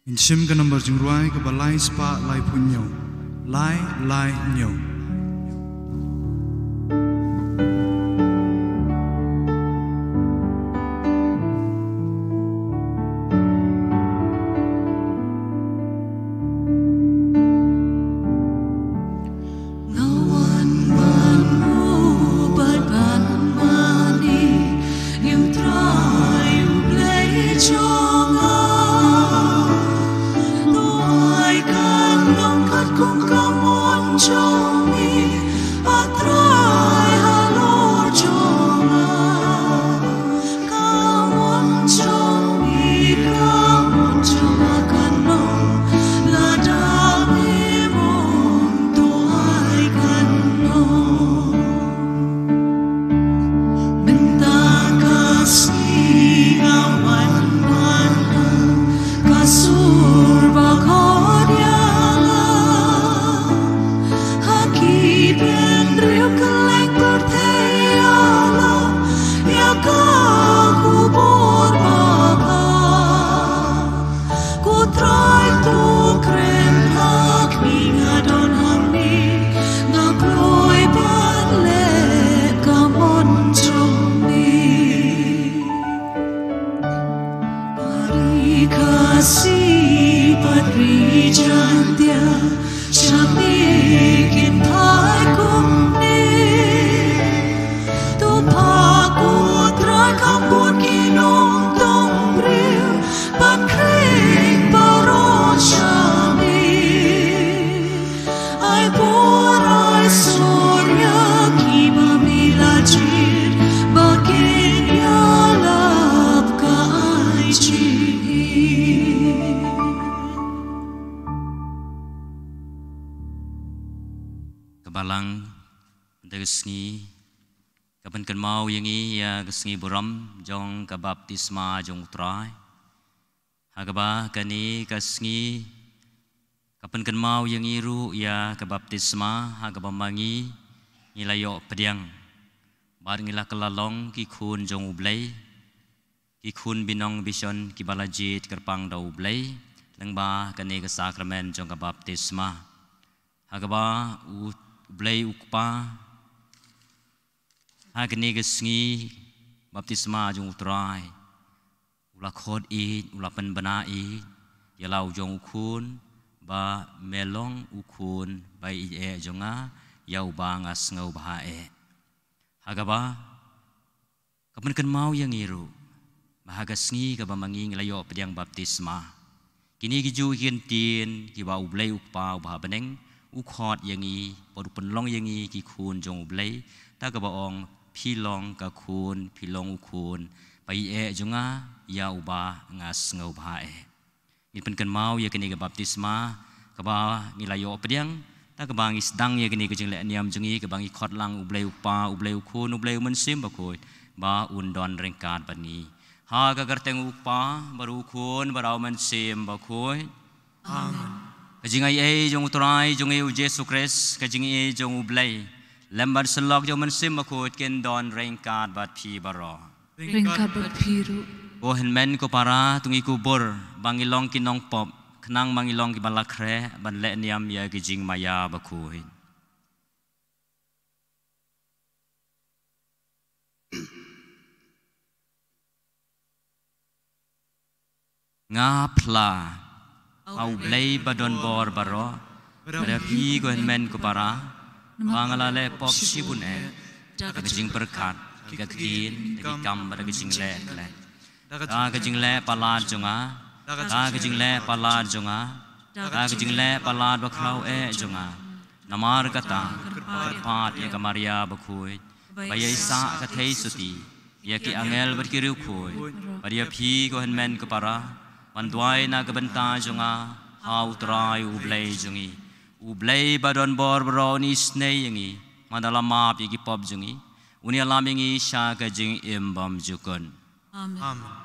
Insim ka number jingruai ka balai spa lai punyo. Lai nyo. Balang degesngi kapan kan mau yangi ya gesngi buram jong ka baptisma jong trai hagaba kani kasngi kapan kan mau yangi ru ya ka baptisma hagaba mangi nilayo pediang bar ngila kelalong ki khun jong ublai ki khun binong bison ki balajit kerpang dau ublai lengba kani ka sakramen jong ka baptisma hagaba Blay ukpa hagni gesngi baptisma jong utrai ula khod I ula penbana I yalau jong ukun ba melong ukun ba I jonga yau ba ngas ngau ba hagaba kapan kan mau yang iru bahagasngi ka ba manging layo pediang baptisma kini giju hintin ki ba ublay ukpa ba beneng ukhot yangi podu penlong yangi ki khun jong ublay ta ka baong philong ka khun philong ukhun pai jonga ya uba ngas ngau ba ni pen kan mau ya kini ka baptisma ka ba nilayo pediang ta ka bang isdang ya kini ka jing le niam jongi ka bang khot lang ublay upa ublay ukhun ublay mensim ba khoi ba undon rengkat bani ha ka garteng upa baru ukhun barau mensim ba khoi amen kajing ai jong utrai jong eu Yesus Kristus kajing ai jong ublay lembar selok jong mensim makut ken don rengkat bat pi baro rengkat bat piru o henmen ko para tungi kubur bangilong kinong pop kenang bangilong ki balakre ban le niam ya kajing maya bakui ngapla au blay badon bor baro pada pi go men ko para bangala le pop sibun kajing berkat kakin kam pada kajing le da kajing le palat jonga da kajing le palat jonga da kajing le palat baklau jonga namar kata pat ya kamaria bakui bayai sa kathei suti ya ki angel berkiriu khoi pada pi go men ko para Panduai na kabenta jonga hau trai ublay jongi ublay badon bor broni snei yangi mandala map yagi pop jongi uni alamingi sha ka jing imbam jukon amen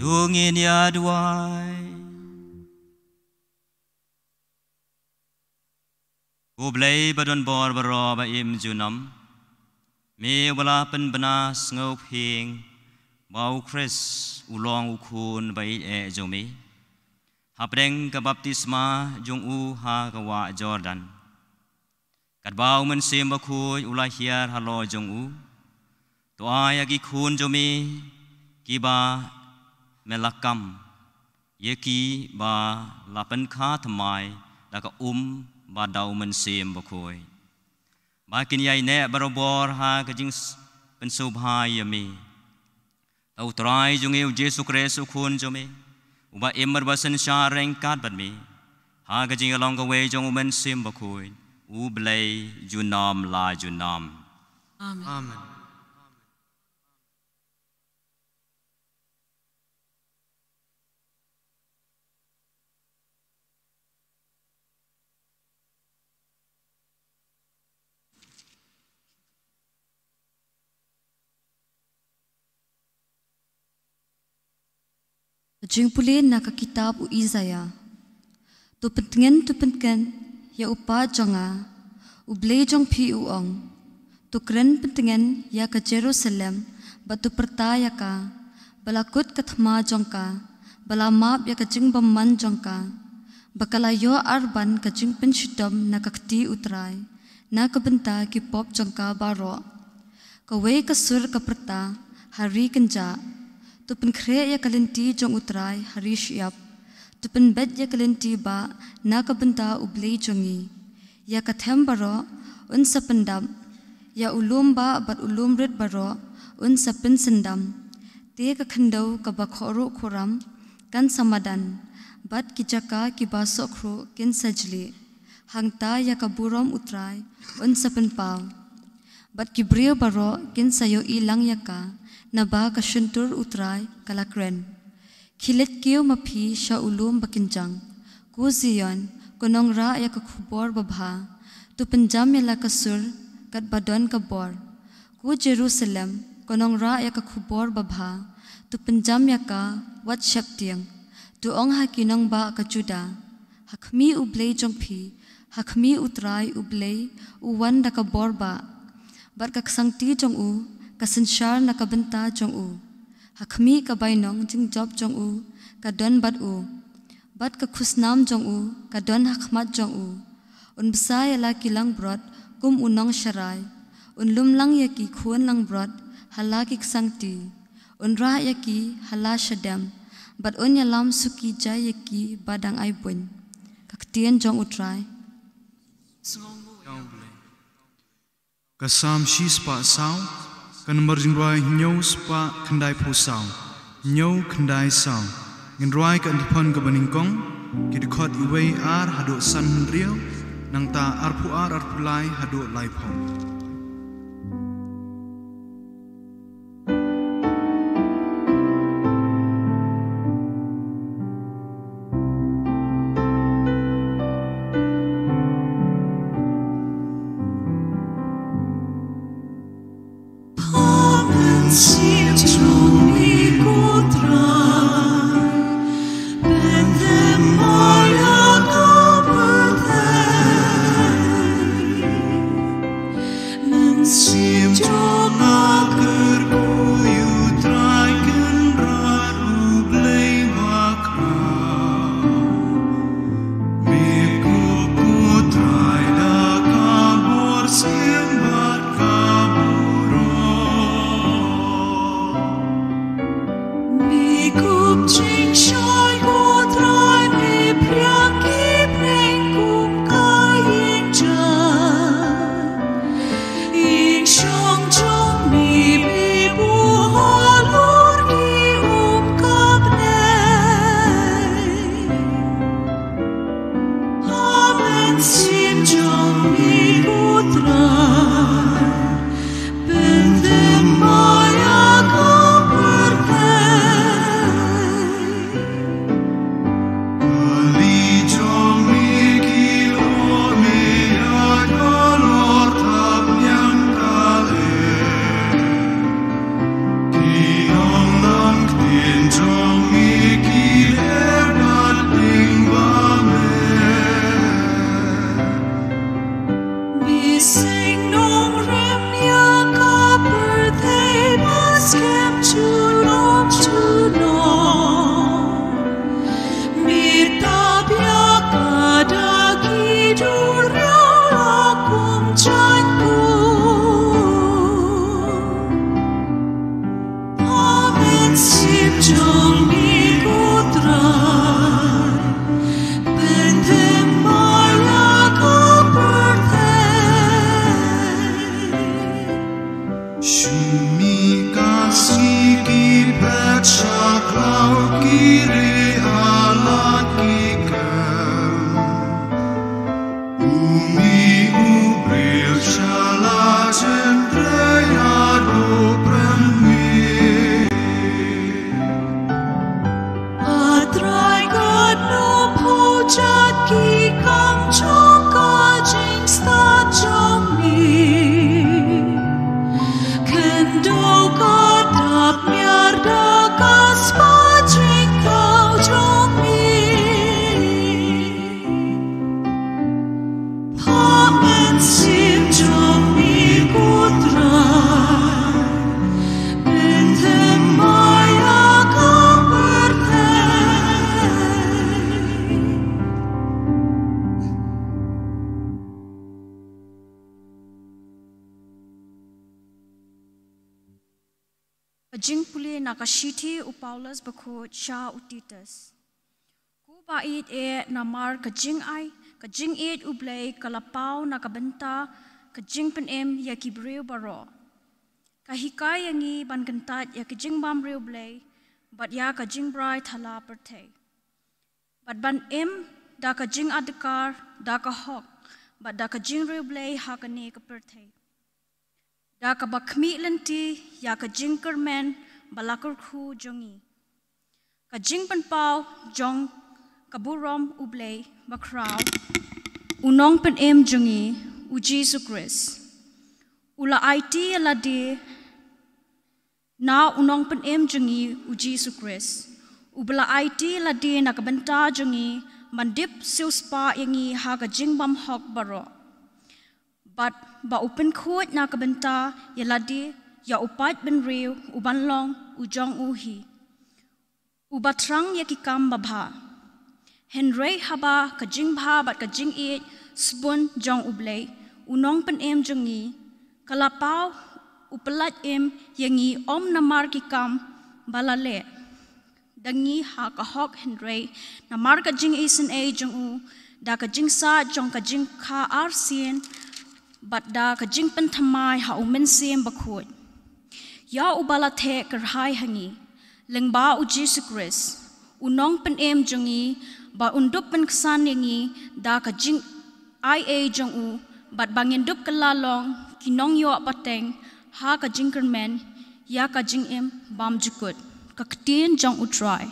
Tungin ya duai Ku blai badon bor baro ba im junam Mi wala pen benas ngau ping Bau Chris ulong ukun bai jomi Hapdeng ke baptisma jung u ha ka wa Jordan Kat bau men sim bakui ulai hiar halo jung u Toa ya gi kun jomi Kiba melakam Yeki ba lapen kha thamai Laka ba dau men sim bakui Makin yai ne barobor ha ka jing pensubha yami Tau trai jung eu Jesu Kristus kun jomi Uba immer basen syareng kat bat mi Ha ka jing along ka we jung men sim bakui U blai junam la junam Amen. Amen. Jing pulin na ka kitab u Isaya. Tu pentingan ya upa jonga u blei jong pi u ong. Tu keren pentingan ya ka Jerusalem batu pertaya ka balakut ka thma jong ka balamap ya ka jing bamman jong ka bakala yo arban ka jing penshidom na ka kti utrai na ka benta ki pop jong ka baro ka we ka sur ka perta hari kenja Tu pen kre ya kalenti jong utrai hari siap. Tu pen bed ya kalenti ba na ka benta ublei jongi. Ya ka them baro un sa pendam. Ya ulum ba bat ulum rit baro un sa pen sendam. Te ka khandau ka ba khoru khoram kan samadan. Bat ki jaka ki ba sokro kin sajli. Hangta ya ka burom utrai un sa pen pau. Bat ki brio baro kin sayo ilang ya ka. Na ba ka syuntur utrai kalakren. Kilit kiyo mapi siya ulum bakinjang. Ku ziyon, kunong ra ya ka kubor babha. Tu penjam ya la kasur, kat badon ka bor. Ku Jerusalem, kunong ra ya ka kubor babha. Tu penjam ya ka wat syaktiang. Tu ong hakinong ba ka juda. Hakmi ublay jong pi, hakmi utrai ublay, uwan da ka bor ba. Bat kaksangti jong u, kasensyar na kabenta jong u. Hakmi ka bainong jing job jong u, kadon bat u. Bat ka kusnam jong u, kadon hakmat jong u. Un besaya la kilang brod, kum unong syarai. Un lumlang yaki kuan lang brod, halaki ksangti. Un ra yaki hala syadam. Bat un yalam suki jay yaki badang aibun. Kaktian jong utrai. Kasam shis pa sao Kan merjingruai nyau spa kendai pusau Nyau kendai sao Nginruai ka antipon ka baningkong Kidikot iway ar hado san hendriyo Nang ta arpu ar arpulai hado laipong Timothy nakashiti u Paulus bakut sha u Titus. Ku bait namar kajing ai kajing it u blay kalapau nakabenta kajing penem ya kibriu baro. Kahikai yangi ban gentat ya kajing bam riu blay bat ya kajing brai thala pertei. Bat ban da kajing adekar da kahok bat da kajing riu blay hakane ke pertei. Da kabakmi lenti ya kajing kermen balakar khu jongi. Kajing penpau jong kaburom ublay bakrau unong penem jongi u Jesus Christ. Ula IT alade na unong penem jongi u Jesus Christ. Ubla IT alade nakabenta jongi mandip siuspa yangi ha kajing bam hok baro. But ba open khut na kabenta yaladi ya upat ben riu uban long ujong uhi ubatrang yakikam babha henry haba kajing bha bat kajing it spun jong ublay unong pen jongi kalapau upelat yangi om namar kikam balale dangi ha kahok henry namar kajing isen jong u da kajing sa jong kajing kha arsien bat da kajing pentamai ha umen sim bakut ya ubala the kerhai hangi lengba u Jesus Christ unong penem jongi ba undup pen kesan yangi da kajing jong u bat bangin dup kelalong kinong yo pateng ha kajing kermen ya kajing bam jukut kaktin jong utrai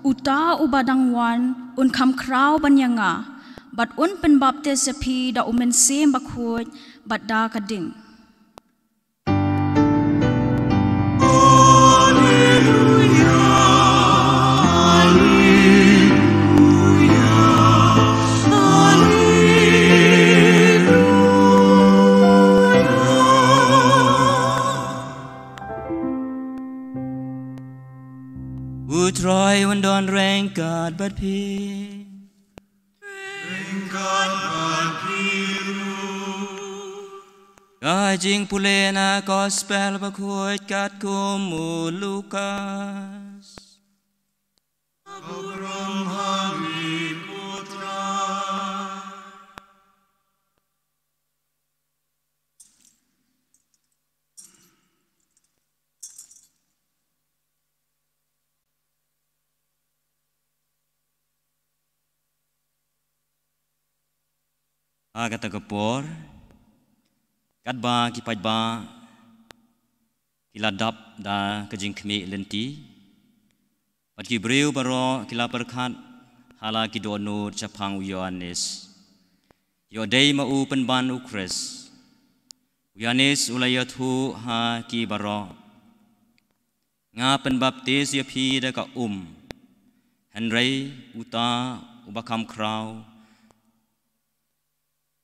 uta ubadangwan un kam krau banyanga bat un pen baptis pi da umen sem bakhut bat da kading Troy when don rain God but pi Gajing pulena gospel bakuit kat kumu Lukas Abram hami putra Agata kapor kat ba kipat ba kiladap da kajing kmi lenti pat kibriu baro kila perkhat hala kidonu chapang Yohanes yo dei ma u penban u Chris Yohanes ulayathu ha ki baro nga penbaptis ya phi da ka Henry uta ubakam krau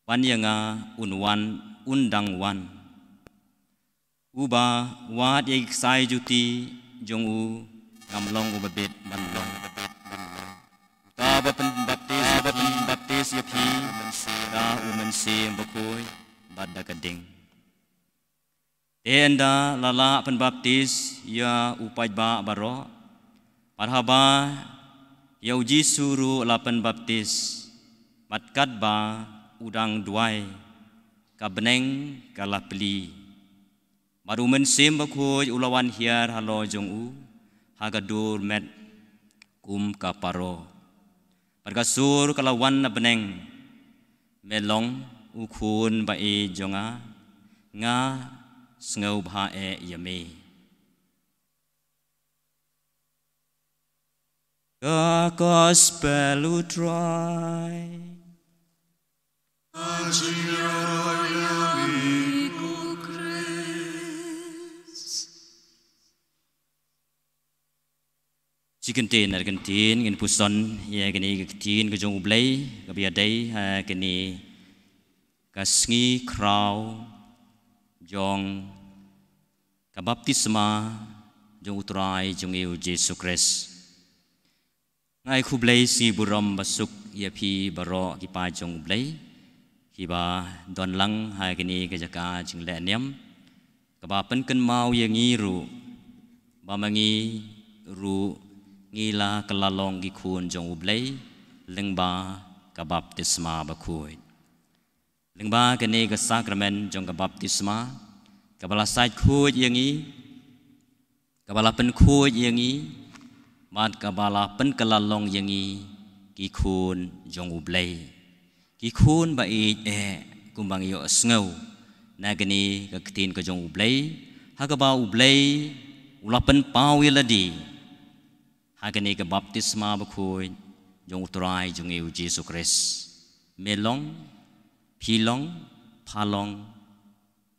wan yanga unwan undang wan uba wat yek sai juti jong u ngamlong u babet banlong ta ba pen baptis ya phi da u men sim bakoi bad da kading tenda lala pen baptis ya upai ba baro parhaba ya uji suru la pen baptis matkat ba udang duai kabeneng kalapli marumen sim bakoi ulawan hiar halo jong u hagadur met kum kaparo pergasur kalawan na beneng melong ukun ba e jonga nga sngau bha e yame the gospel utrai Chicken Argentin ngin puson ya kini tin ke jong ublay ke biadai ha kini kasngi kraw jong ka baptisma jong utrai jong eu Jesus Christ ngai khublay si buram basuk ya phi baro ki pa jong ublay ki ba don lang ha kini ke jaka jing le niam ka ba pen ken mau ya ngiru ba mangi ru ngila kelalong gi khun jong ublay lengba ka baptisma ba khoi lengba kene ka sakramen jong ka baptisma ka bala sai khoi yangi ka bala pen khoi yangi mat ka bala pen kelalong yangi gi khun jong ublay gi khun ba e kumbang yo sngo na kene ka ktin ka jong ublay ha ka ba ublay ulapen pau yeladi Agani ke baptisma bakoi jong utrai jong eu Jesus Christ melong pilong palong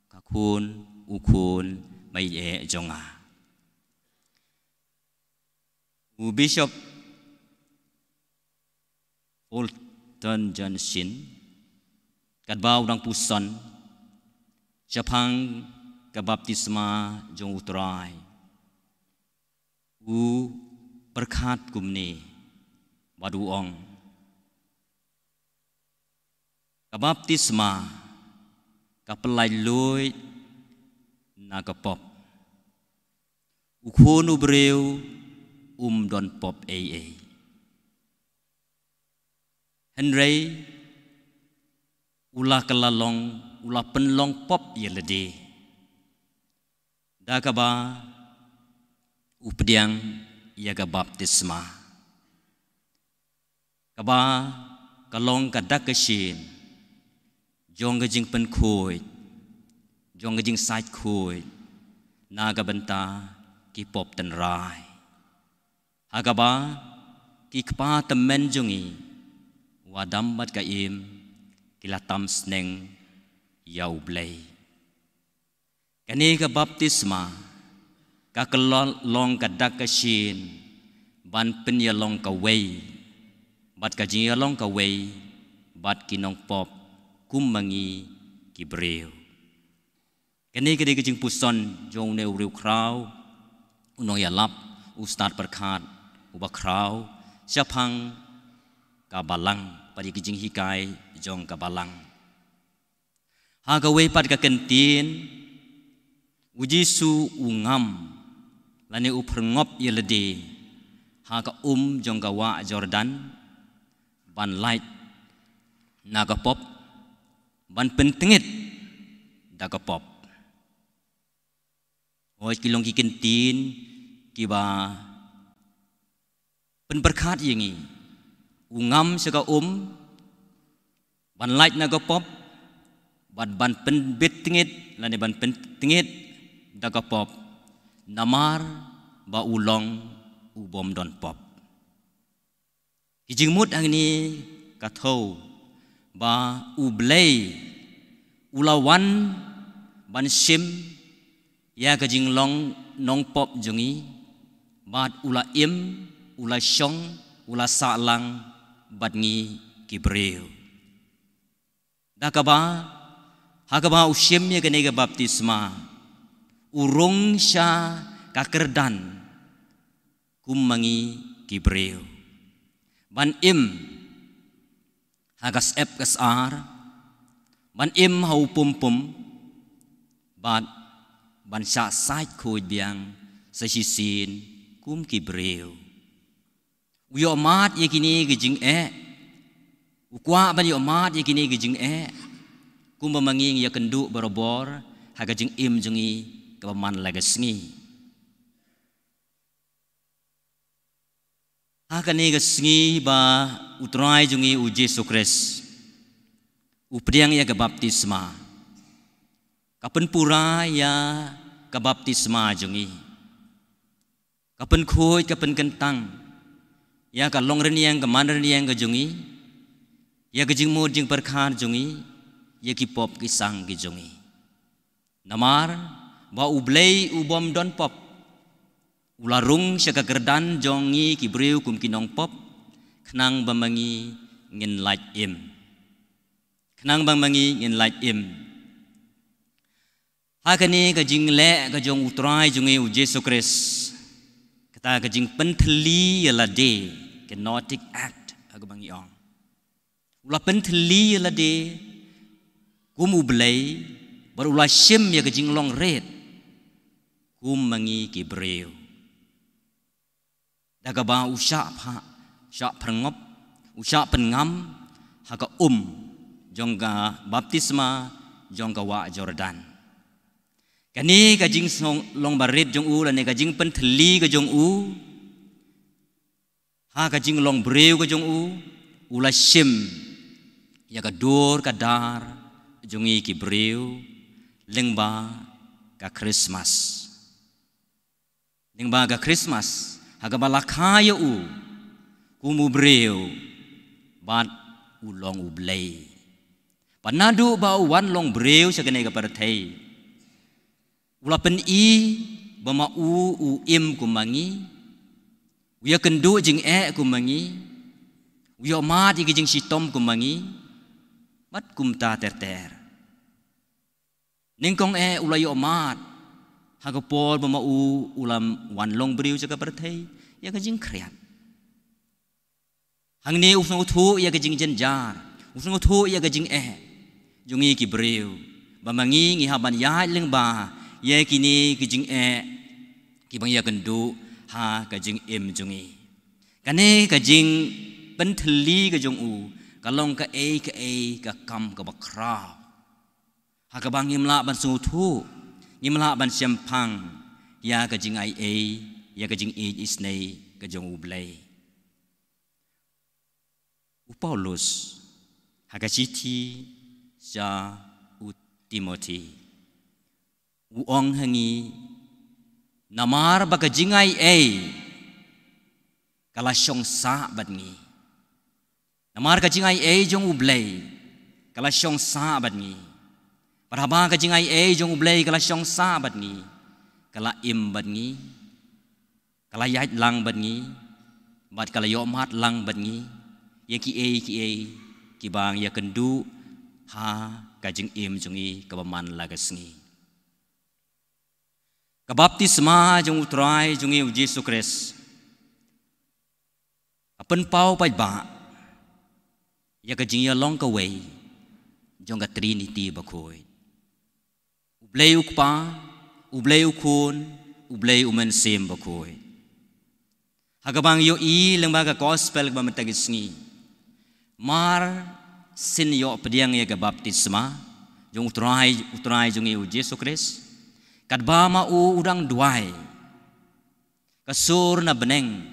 kakun ukun mai e jonga u Bishop Fulton Johnson kat bau dang puson japang ke baptisma jong utrai u berkat kumni waduong ka baptisma ka pelai lui na ka pop ukhun ubreu don pop Henry ula kelalong ula penlong pop yelede da ka ba updiang ia ka baptisma kaba kalong ka dakashin jong ka jing pen khoi jong ka jing sait khoi na ka benta ki pop ten rai hagaba ki kpa temen jongi wadam bat ka im kilatam sneng yau blay kani ka baptisma ka long ka dakashin ban pen ya long ka wei bat ka jing ya long ka wei bat kinong pop kumangi ki breu kani kedi jing puson jong ne uriu kraw unong ya lap u start perkhat u ba kraw siapang ka balang padi ki jing hikai jong ka balang ha ka wei pat ka kentin ujisu ungam lani uprngop yelede ha ka jong ka wa Jordan ban light na ka pop ban pentengit da ka pop oi kilong ki kentin ki ba pen berkat yangi ungam saka ban light na ka pop ban pen betengit lani ban pentengit da ka pop namar ba ulong ubom don pop kijing mut ang ni kathau ba ublay ulawan ban sim ya kajing long nong pop jongi bat ula ula syong ula salang bat ngi kibreu dakaba hakaba usim ya kene baptisma urung sya kakerdan kumangi kibreu ban hagas ep kasar ban hau pum ban sya sai khoi biang sa sisin kum kibreu uyo mat yakini gijing ukwa ban yo mat yakini gijing kum manging ya kendu barobor hagajing jongi kepaman lagasngi hakani gasngi ba utrai jungi u Jesus Christ upriang ya ke baptisma kapan pura ya ke baptisma jungi kapan khoi kapan kentang ya ka long reniang ka man reniang ka jungi ya ka jing mod jing perkhar jungi ya ki pop ki sang ki jungi namar ba ublei ubom don pop ularung sya ka gerdan jongi ki breu kum kinong pop khnang bamangi ngin lait im khnang bamangi ngin lait im hakani ka jing le ka jong utrai jungi u Jesu Kris kata ka jing penthli la de kenotic act agabangi ong ula penthli la de kum ublei baru ula shim ya ka jing long red kum mangi ki breu daga ba usha pha sya prangop usha pengam haka jongga baptisma jongga wa Jordan kani ka jing song long barit jong u la ne ka jing penthli ka jong u ha ka jing long breu ka jong u ula shim ya ka dor ka dar jongi ki breu lengba ka Christmas lengba ka Christmas haga balakaya u kumu breu bat ulong ublei panadu ba wan long breu sagane ka parthai ula pen i bama u im kumangi uya kendu jing kumangi uya mat igi jing sitom kumangi mat kumta ter ningkong ula yo mat hagapol bama ulam wan long breu jaga parthai ya ka jing kriat hangni usung thu ya ka jing jenjar usung thu ya ka jing jungi ki breu bamangi ngi haban ya leng ba ye kini ki jing ki bang ya kendu ha ka jing im jungi kane ka jing penthli ka jong u kalong ka ka kam ka bakra ha ka bang imla ban su thu imla ban siampang ya ka jing ya ka jing isnei ka jong u blai u Paulus ha ka chiti ja u Timothy u ong hangi namar baka jingai kala syong sa badngi namar ka jingai jong ublei kala syong sa badngi paraba ka jingai jong ublei kala syong sa badngi kala im badngi kala yait lang badngi bat kala yomat lang badngi ya ki ki bang ya kendu ha ka jing im jongi ka baman lagasngi ka baptisma jong utrai jongi u Jesu Kris apen pau pai ba ya ka jing ya long ka wei jong ka Trinity ba khoi ublei ukpa ublei ukun ublei umen sem ba khoi hagabang yo lengba ka gospel ba matagisngi mar sin yo pediang ya ka baptisma jong utrai jongi u Jesu Kris kadba ma udang duai kasur na beneng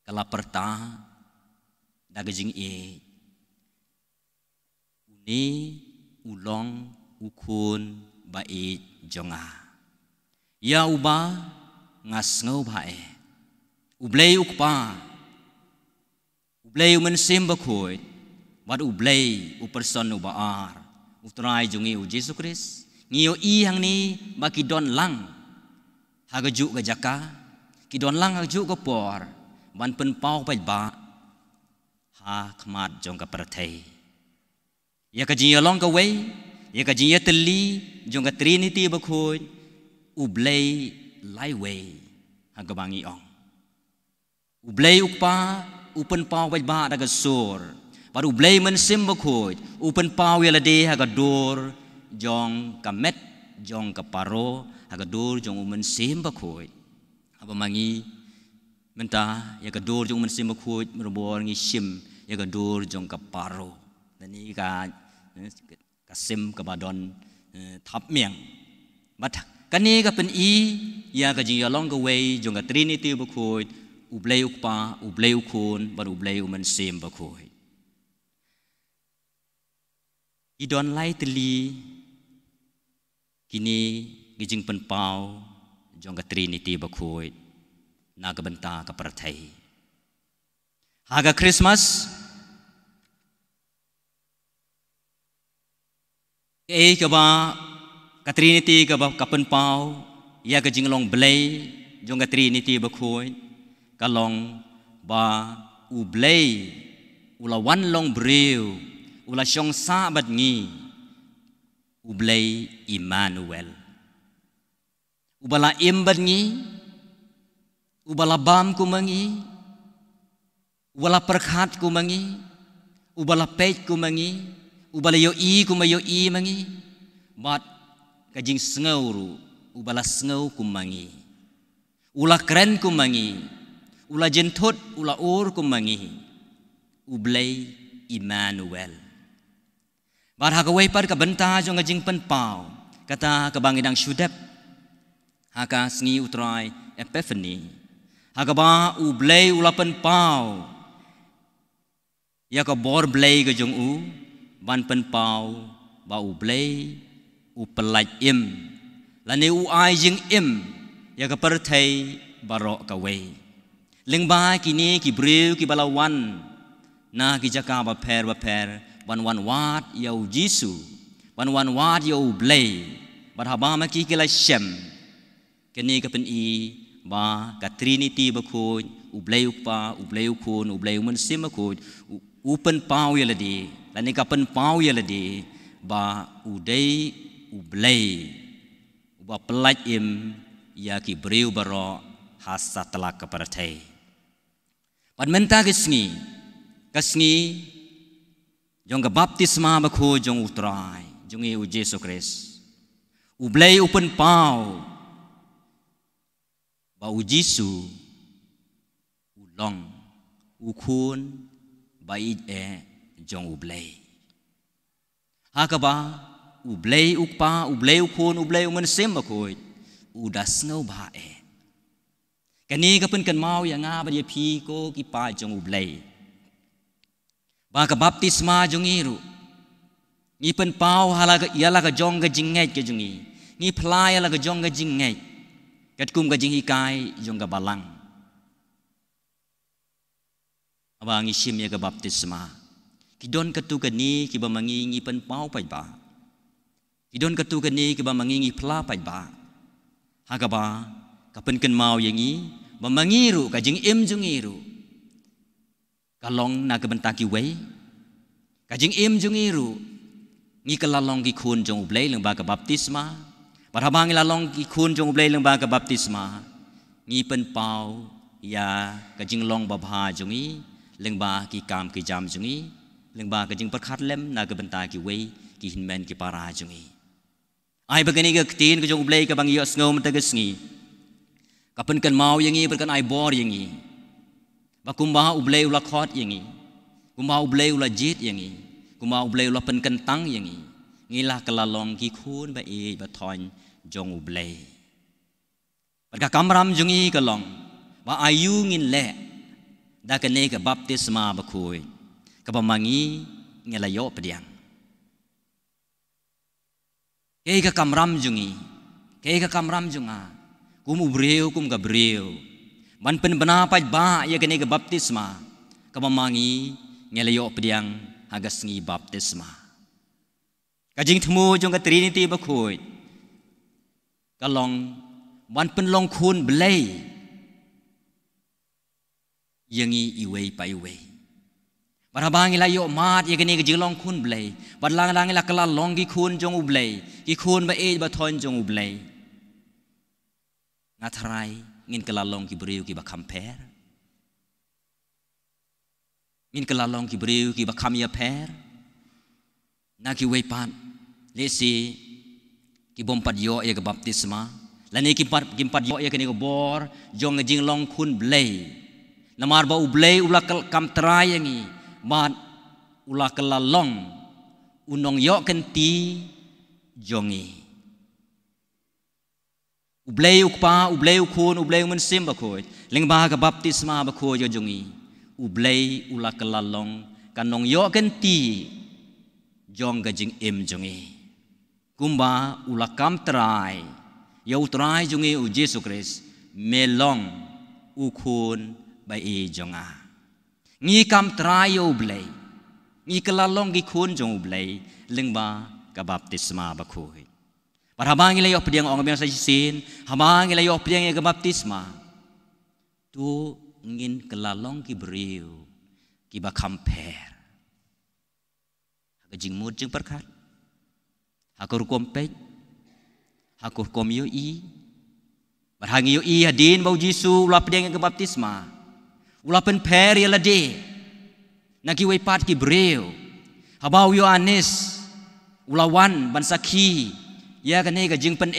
kala perta dagajing uni ulong ukun bait jonga ya uba ngas ngau bae ublei ukpa ublei mensim bakhoi wat ublei uperson ubaar utrai jongi u Jesu Kris ngiyo hang ni baki don lang hagaju ga jaka ki don lang hagaju ga por ban pen pau pai ba ha khmat jong ka prathai ya ka ji long ka wei ya ka ji teli jong ka Trinity ba khoi ublei lai wei hagabangi ong ublei ukpa upen pau pai ba daga sur baru ublei men sim ba khoi upen pau ya lade haga dor jong kamet jong kaparo hagadur jong umen sim bakhoi apa mangi menta ya gadur jong umen sim bakhoi merbor ngi sim ya gadur jong kaparo nani ka sim kabadon thap miang mat kani ka pen ya ka ji long ka wei jong ka Trinity bakhoi ublei ukpa ublei ukun baru ublei umen sim bakhoi idon lai teli kini gijing penpau jong ka Trinity bakoi na ka benta ka perthai haga Christmas ka ba ka Trinity ka ba ka penpau ya ka jinglong blai jong ka Trinity bakoi ka long ba u blai ula wan long breu ula syong sa bat ngi u blai Emmanuel ubala imbat ngi ubala bam ku mangi ubala perkhat ku mangi ubala pej ku mangi ubala yo i mangi bat kajing sngau ubala sngau ku mangi ula keren ku mangi ula jentut ula ur ku mangi ublay Emmanuel bar hakaway par ka benta jong ngajing penpau kata kabangidang syudep haka sngi utrai Epiphany hakaba ublay ula penpau ya ka bor blay ka jong u ban penpau ba ublay upelaj im lani u ai jing im ya ka perthai barok ka we lengba kini ki breu ki balawan na ki jaka ba per wan wat yau Jisu wan wat yau blay bar haba ma ki kila shem kini ka pen i ba ka Trinity ba ko ublay upa ublay ukun ublay mun sim ko upen pau yaladi lani ka pen pau yaladi ba udai ublay uba pelaj im ya ki breu baro hasa telak ka perthai pan menta kesngi jong ka baptisma ba ko jong utrai jong i u Jesu Christ ublay upen pau ba u Jisu ulong ukun bai jong ublay hakaba ublay ukpa ublay ukun ublay umen sem ba ko udas ngau ba kani ka pen kan mau ya nga ba ye phi ko ki pa jong ublay ba ka baptisma jong iru ni pen pau halaga yala ka jong ka jingai ke jongi ni phlai yala ka jong ka jingai kat kum ka jing hikai jong ka balang abang isim ya ka baptisma kidon katu kani ki ba mangingi pen pau pai ba kidon katu kani ki ba mangingi phla pai ba hakaba kapen kan mau yangi ba mangiru ka jing im jong iru kalong na ka benta ki wei ka jing im jong iru ngi kalalong ki khun jong ublay leng ba ka baptisma parhabang ilalong ki khun jong ublay leng ba ka baptisma ngi pen pau ya ka jing long ba bha jong i leng ba ki kam ki jam jong i leng ba ka jing perkhat lem na ka benta ki wei ki hinmen ki para jong i ai bagani ka tin ka jong ublay ka bang yos ngom ta ka sngi kapen kan mau yangi berkan ai bor yangi bakumba ublay ula khot yangi kumba ublay ula jit yangi kumba ublay ula pen kentang yangi ngila kelalong ki khun ba e ba thon jong ublay barka kamram jungi kalong ba ayu ngin le da ka ne ka baptisma ba khoi ka ba mangi ngela yo pediang ke ka kamram jungi ke ka kamram junga kum ubreu kum ka breu ban pen bana pai ba ya kene ke baptisma ka mamangi ngelayo pediang hagas ngi baptisma kajing thmu jong ka Trinity ba khoi kalong ban pen long khun blay yangi iwei pai wei barabang ilayo mat ya kene ke jilong khun blay badlang lang ila kala long ki khun jong ublay ki khun ba e ba thon jong ublay ngathrai ngin kelalong ki breu ki ba kamper ngin kelalong ki breu ki ba kam ya per na ki wei pan lesi ki bompat yo ya ke baptisma lani ki pat yo ya ke ni bor jong jing long khun blay namar ba ublay ula kam trai yangi mat ula kelalong unong yo kenti jongi ublay ukpa ublay ukun ublay umen sim ba khoi leng ba ka baptisma ba khoi yo jongi ublay ula kelalong kanong yo kenti jong gajing jongi kumba ulakam trai ya utrai jongi u Yesus Kristus melong ukun bai jonga ngi kam trai yo blai ngi kelalong gi kun jong blai lengba ka baptisma ba khoi parhabang ila yo pediang ong biang sa sin habang ila yo pediang ga baptisma tu ngin kelalong ki beriu ki ba compare ka jing mut jing perkat hakur kompet hakur kom yo i barhang yo i hadin bau Yesu ula pediang ga baptisma ula pen per ya lade naki wei pat ki beriu habau Yohanes ulawan bansaki ya kan ni ka jing pen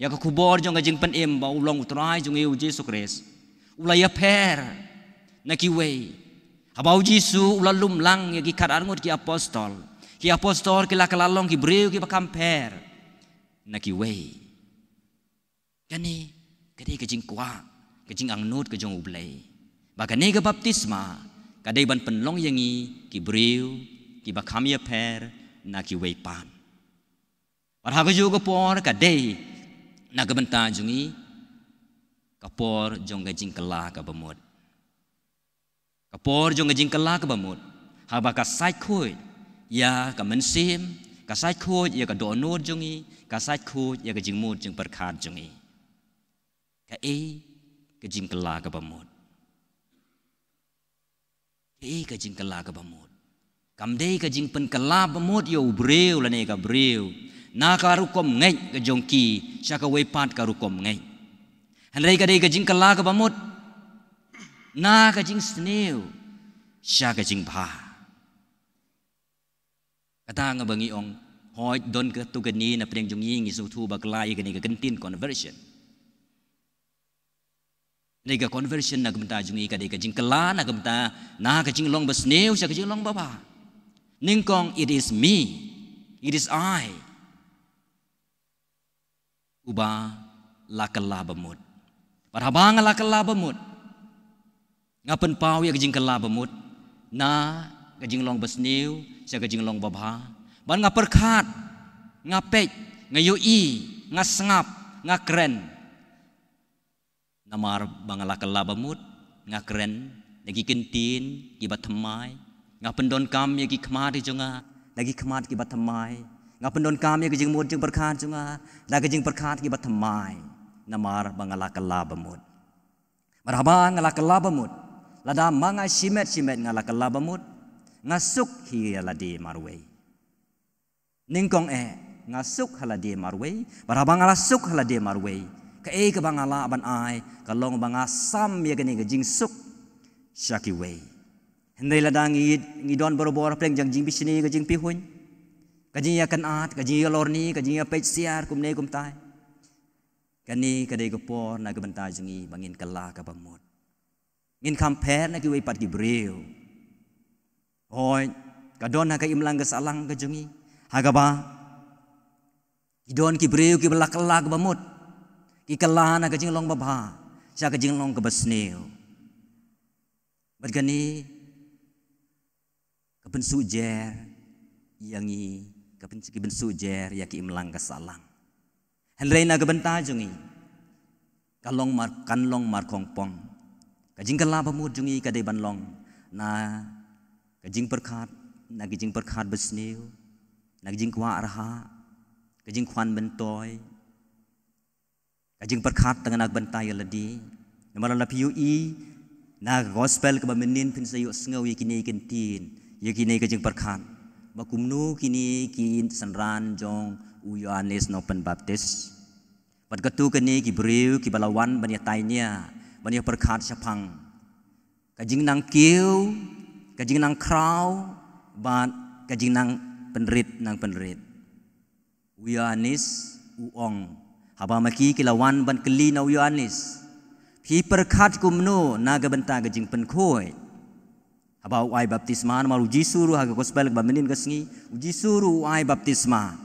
ya ka kubor jong ka jing pen ba ulong utrai jong eu Yesus Kristus ula ya per naki wei habau Yesu ula lumlang ya ki kat arngot ki apostol ki la kalalong ki breu ki pakam per naki wei kan ni kadai ka jing kwa ka jing angnut ka jong ublai ba kan ni ka baptisma kadai ban penlong yangi ki breu ki bakam ya per naki wei pan parha ko juga por kadai na ka benta jungi kapor jong gajing kala ka bamut kapor jong gajing kala ka bamut haba ka sai khoi ya ka mensim ka sai khoi ya ka donor jungi ka sai khoi ya ka jing mut jing perkhat jungi ka ka jing kala ka bamut ka jing kala ka bamut kam dei ka jing pen kala bamut yo breu la ne ka breu na ka rukom ngai ka jongki sya ka wei pat ka rukom ngai hanrei ka dei ka jing kala ka bamut na ka jing sneu sya ka jing bha kata nga bangi ong hoi don ka tu gani na preng jong ying isu thu ba klai ka ni ka kentin conversion nei ka conversion na gumta jong i ka dei ka jing kala na gumta na ka jing long ba sneu sya ka jing long ba ba ningkong it is me it is I uba lakala bamut parhabang lakala bamut ngapen pau ya gajing kala bamut na gajing long basniu sia gajing long babha ban ngaperkhat ngapek ngayoi ngasngap ngakren namar bangala kala bamut ngakren lagi kentin ki batamai ngapen don kam ya ki khmat jonga lagi khmat ki batamai ngapen don kam ya gajing mut jing perkhat jonga la gajing perkhat ki batamai namar bangala kala bamut marhaba ngala kala bamut lada manga simet ngala kala bamut ngasuk hi ladi marwei ningkong ngasuk haladi marwei marhaba ngala suk haladi marwei ka ka bangala ban ai kalong banga sam ya gani gajing suk syaki wei hendai lada ngidon boro-boro pleng jang jing bisini gajing pihun gajing ya kan at gajing ya lorni gajing ya pech siar kumne kumtai kani kadai kapor na kabenta jungi bangin kala ka bamut ngin compare na ki wei pat ki breu hoi kadon na ka imlang ka salang ka jungi hagaba idon ki breu ki belak kala ka bamut ki kala na ka jinglong babha sya ka jinglong ka basneu badgani ka bensu jer yangi ka bensu jer ya ki imlang ka salang henrei na kabenta jungi kanlong mar kongpong kajing kala bamut jungi kadai banlong na kajing perkhat besneu na kajing kwa arha kajing kwan bentoy kajing perkhat tangan ak bentai ladi namara la piu i na gospel ka bamenin pin sayo sngaw yakini kentin yakini kajing perkhat bakumnu kini kin sanran jong u Yohanes no Pembaptis pada ketu kini ki breu ki balawan bania tainya bania perkhat syapang kajing nang kiu kajing nang krau bat kajing nang penrit u Yohanes u ong haba maki kilawan ban keli na u Yohanes pi perkhat kumno naga benta kajing penkhoi haba u ai baptisma maru jisuru haga gospel ba menin gasngi u jisuru u ai baptisma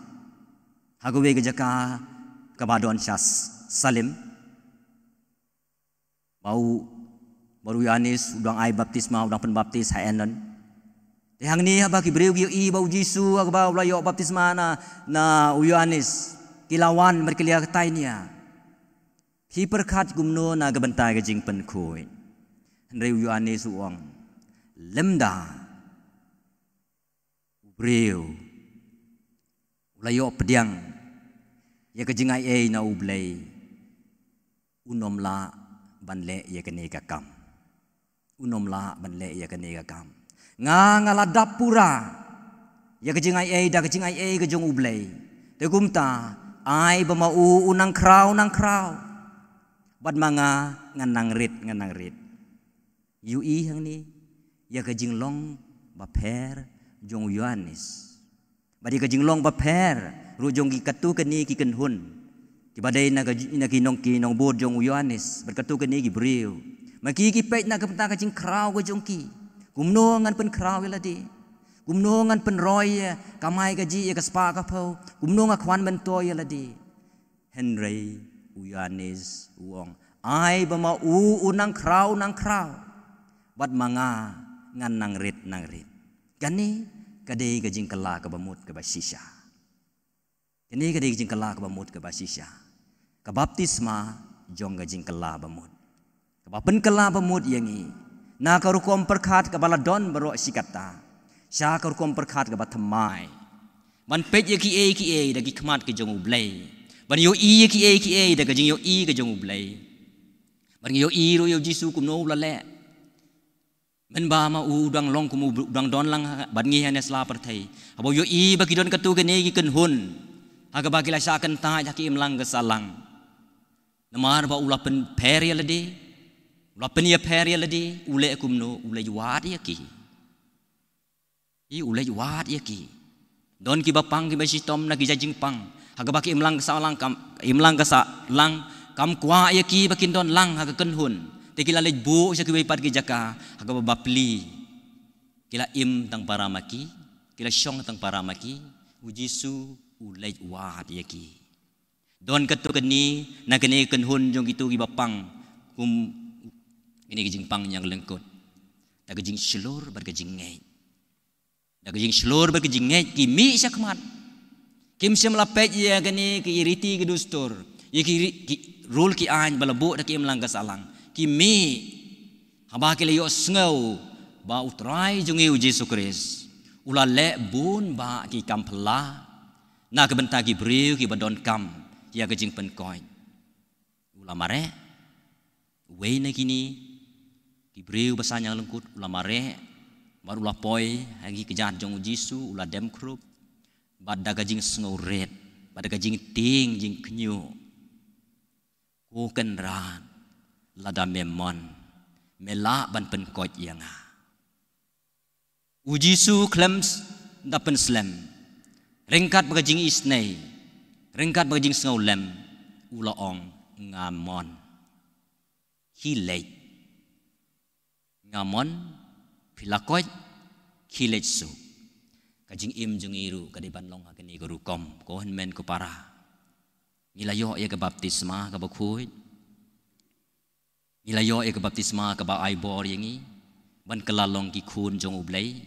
haga we jaka kabadon syas salim baru Yohanes udang ai baptisma udang penbaptis haenan Yang ni bagi beriu i bau Yesus agba ulayo baptisma na Yohanes kilawan berkelia ketainya. Hi perkat gumno na gabentai ke jing pen khoi. Henry Yohanes uang lemda beriu ulayo pediang ya ke jing ai na ublei unom la banle ya ke ne kakam. Unom la banle ya ke ne kakam. Ngala dapura ya kejing ai da kejing ai kejong ublei te gumta ai bamau unang krau bad manga nganang rit yu i hang ni ya kejing long baper jong Yohanes badi kejing long baper ru jong ki katu keni ki kenhun ki badai na kinong bod jong Yohanes berkatu keni ki beriu maki ki pet na kapta kejing krau kejong ki gumno ngan pen kraw ladi gumno ngan pen roy kamai gaji ya kaspa ka phau gumno nga khwan ben toy ladi Henry Yohanes uong ai bama unang kraw bad manga ngan nang rit gani kadai gajing kala ka bamut ka basisya gani kadai gajing kala ka bamut ka basisya ka baptisma jong gajing kala bamut ka bapen kala bamut yangi na karukom perkat ke baladon baro sikata sya karukom perkat ke batamai ban pet ye ki e dagi khmat ke jong ublei ban yo i ki e daga jing yo i ke jong ublei ban yo i ro yo Jisu kum no la le men ba ma udang long kum udang don lang ban ngi hane sla perthai abo yo i bagi don katu ke ne ki ken hun aga bagi la sya kan ta ki im lang ke salang namar ba ula pen per ya ledi Lapen ya peri ladi ule kumno ule juat ya ki. I ule juat ya ki. Don ki bapang ki basi tom na ki jajing pang. Haga baki imlang salang kam kwa ya ki bakin don lang haga kenhun. Te kila lej bu sa ki pat ki jaka haga babapli. Kila im tang paramaki, kila syong tang paramaki, ujisu ule juat ya ki. Don katu keni na keni kenhun jong itu ki bapang kum ini kejing pang yang lengkot, dah kejing selur berkejing ngai, dah kejing selur berkejing ngai, kimi syakmat, kim syam lapet ya kini ki iriti ki dustur, ya ki rule ki ain balabuk dah ki imlang kasalang, kimi, haba ki leyo sengau, ba utrai jungi uji Yesus ulale bun ba ki kampela, na kebentar ki beriu ki badon kam, ya kejing penkoin, ulamare, wei na kini. Ibreu bahasa yang lengkut ulamare baru lapoi lagi kejahat jong Jisu ulah dem krup bad dagajing sngoret bad dagajing ting jing knyu ko kenran lada memon mela ban pen kot yang Jisu klems dapen slam ringkat bagajing isnei ringkat bagajing snolem ulaong ngamon hilai ngamon pilakot kiletsu kajing im jung iru kadiban long hakani gurukom ko men ko para nilayo ya ke baptisma ka bakhuit nilayo ya ke baptisma ka ba aibor yangi ban kelalong ki khun jong ublei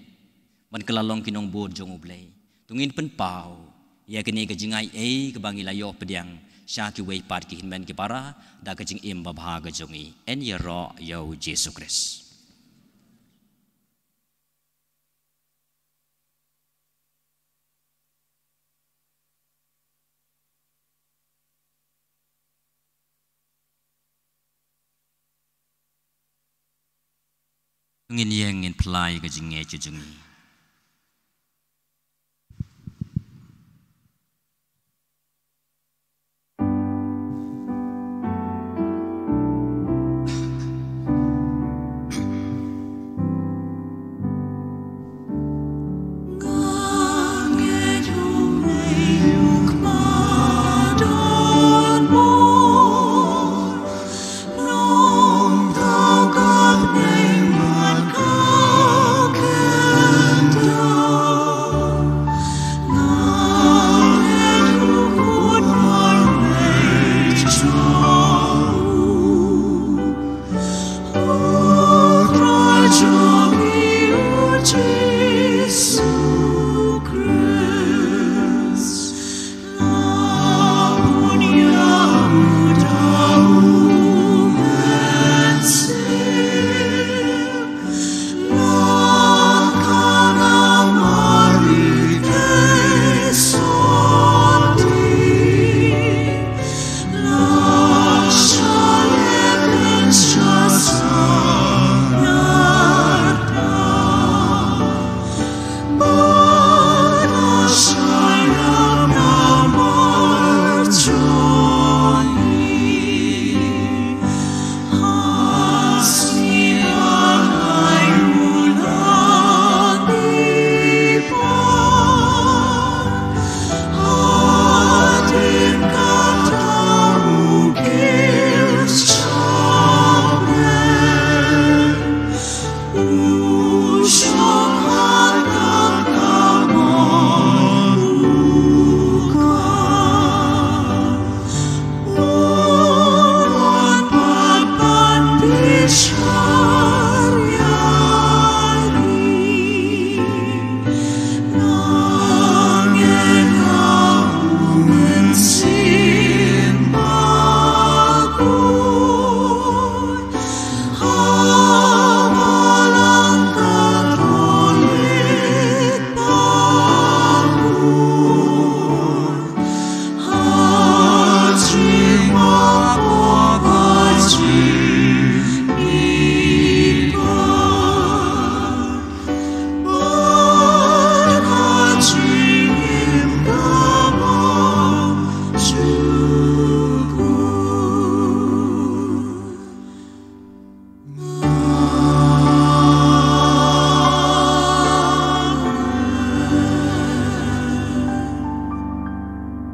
ban kelalong kinong bod jong ublei tungin pen pau ya kini kajing ai ke bangilayo pediang sya ki wei pat ki men ki para da kajing im babha ga jongi en ya ro yo Yesus Kristus. Ngin yang ngin pelai ke jinge jujungi. Nong tao gặp ngày mặt cao kia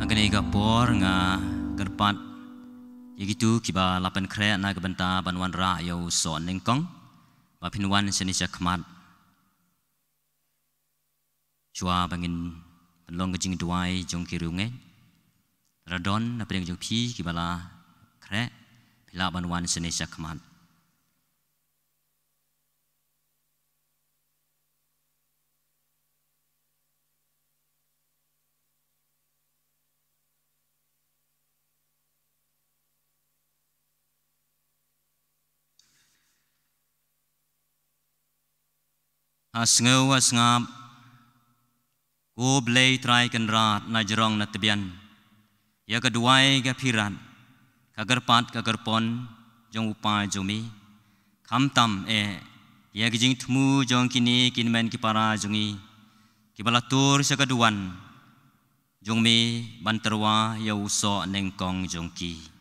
Akan ega por nga gerpat yagitu kiba lapan kre na gebenta banwan ra yo son nengkong ba pinwan senisya khmat chua bangin penlong kejing duai jong kirunge radon na pedeng jong pi kibala kre pila banwan senisya khmat asngau asngap go blay try kan rat na jerong na tebian ya keduai ga piran kagerpat kagerpon jong upa jomi khamtam ya gijing thmu jong kini kinmen ki para jongi kibalatur sa kaduan jongmi banterwa ya uso nengkong jongki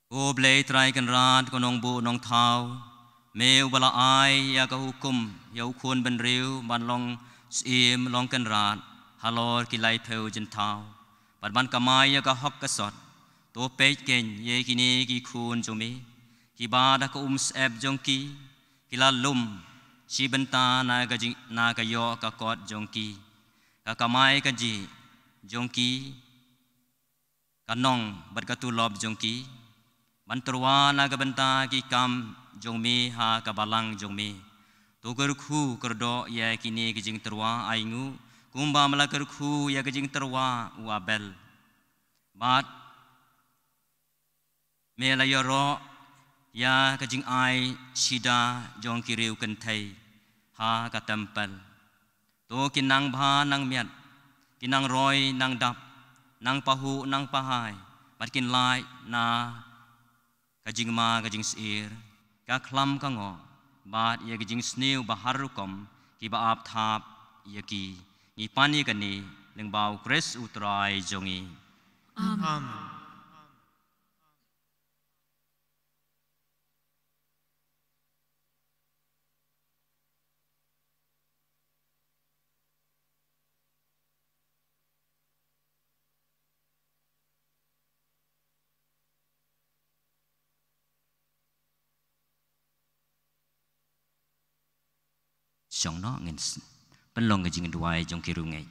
Go blay try kan rat konong bu nong thau meu bala ai ya ka hukum ya ukun ben riu ban long sim long kan rat halor ki lai pheu jin thau ban ban kamai ya ka hok ka sot to pe ken ye kini ki khun jumi ki ba da ka sep jong ki la lum si benta na ka yo ka kot jong ki ka kamai ka ji jong ki kanong bat ka tu lob jong ki Banterwa naga benta ki kam jongmi ha kabalang jongmi. Tuker khu kerdo ya kini kijing terwa aingu kumba malakar khu ya kijing terwa uabel. Bat melayoro ya kijing ai sida jong kiriu kentai ha ka tempel. To kinang bha nang miat kinang roy nang dap nang pahu nang pahai bat kin lai na kajing ma kajing sir ka khlam ka ngo bat ye kajing sniu baharukom ki ba ap thap ye ki ni pani kani leng bau kres utrai jongi Amen. Song no ngin penlong kajing duai jong kirungai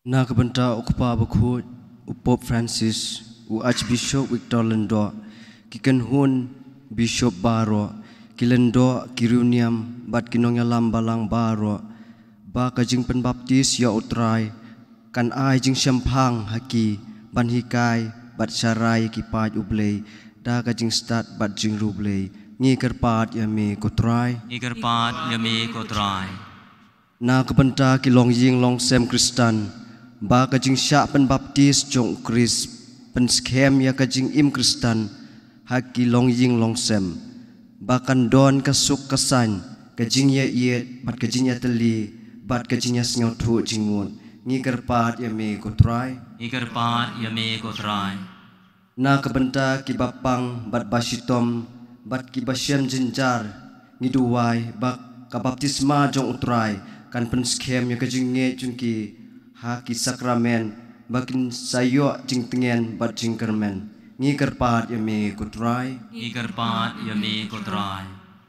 Na kebenta ukpa bakhu Pope Francis u Archbishop Victor Lendo kiken hun Bishop Baro kilendo kiruniam bat kinongya lambalang baro ba kajing penbaptis ya utrai kan ai jing syampang haki ban hikai bat sarai ki paj ublei da ka jing stat bat jing rublei ngi kerpat ya mi kotrai na kebenta ki long ying long sem kristan ba ka jing sya pen baptis jong kris pen skem ya ka jing im kristan haki long ying long sem bakan don kasuk kasan ka jing ya yet bat ka jing ya teli bat ka jing ya sngaw thu jingun ngi kerpat ya mi kotrai na kebenta ki bapang bat basitom bat ki basyam jenjar ngi duwai bak ka baptisma jong utrai kan pen skem ya ka jing nge jungki ha ki sakramen bakin sayo jing tengen bat jing kermen ngi kerpat ya mi kotrai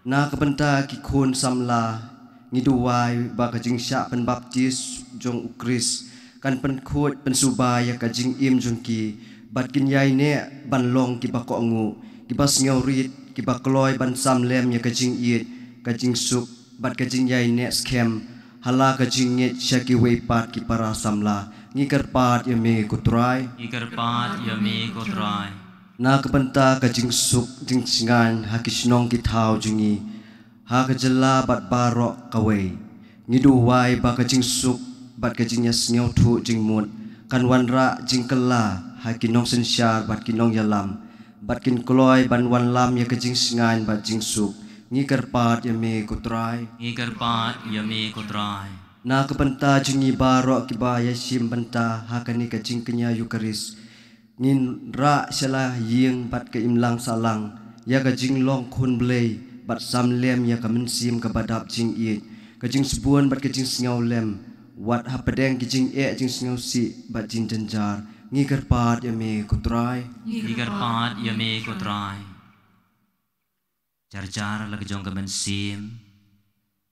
na kebenta ki khun samla ngiduwai ba kajing sya pen baptis jong ukris kan pen khut pen subaya kajing im jong ki bat kin yai ne ban long ki ba ko ngu ki bas ngau rit ki ba kloi ban sam lem ya kajing it kajing sup bat kajing yai ne skem hala kajing nge sya ki wei pat ki para samla ngi kerpat ya mi kutrai na kepenta kajing sup jing singan hakisnong ki thau jungi ha kajela bat barok kawai ngiduwai ba kajing suk bat kajing yas ngau thu jing mut kan wanra jing kela hakinong sensyar bat kinong yalam bat kin kloy ban wan lam ya kejing singain bat jing suk ngi kerpat ya me kutrai na kepenta jungi barok kiba ya sim benta hakani kejing kenya yukaris ngin ra salah ying bat ke imlang salang ya kejing long kun blei bat sam lem ya kamen sim ka badap jing it kejing sebuan bat kejing singau lem wat hapadeng kejing jing singau si bat jing janjar ngi kerpat ya me kutrai Jar la kejong kamen sim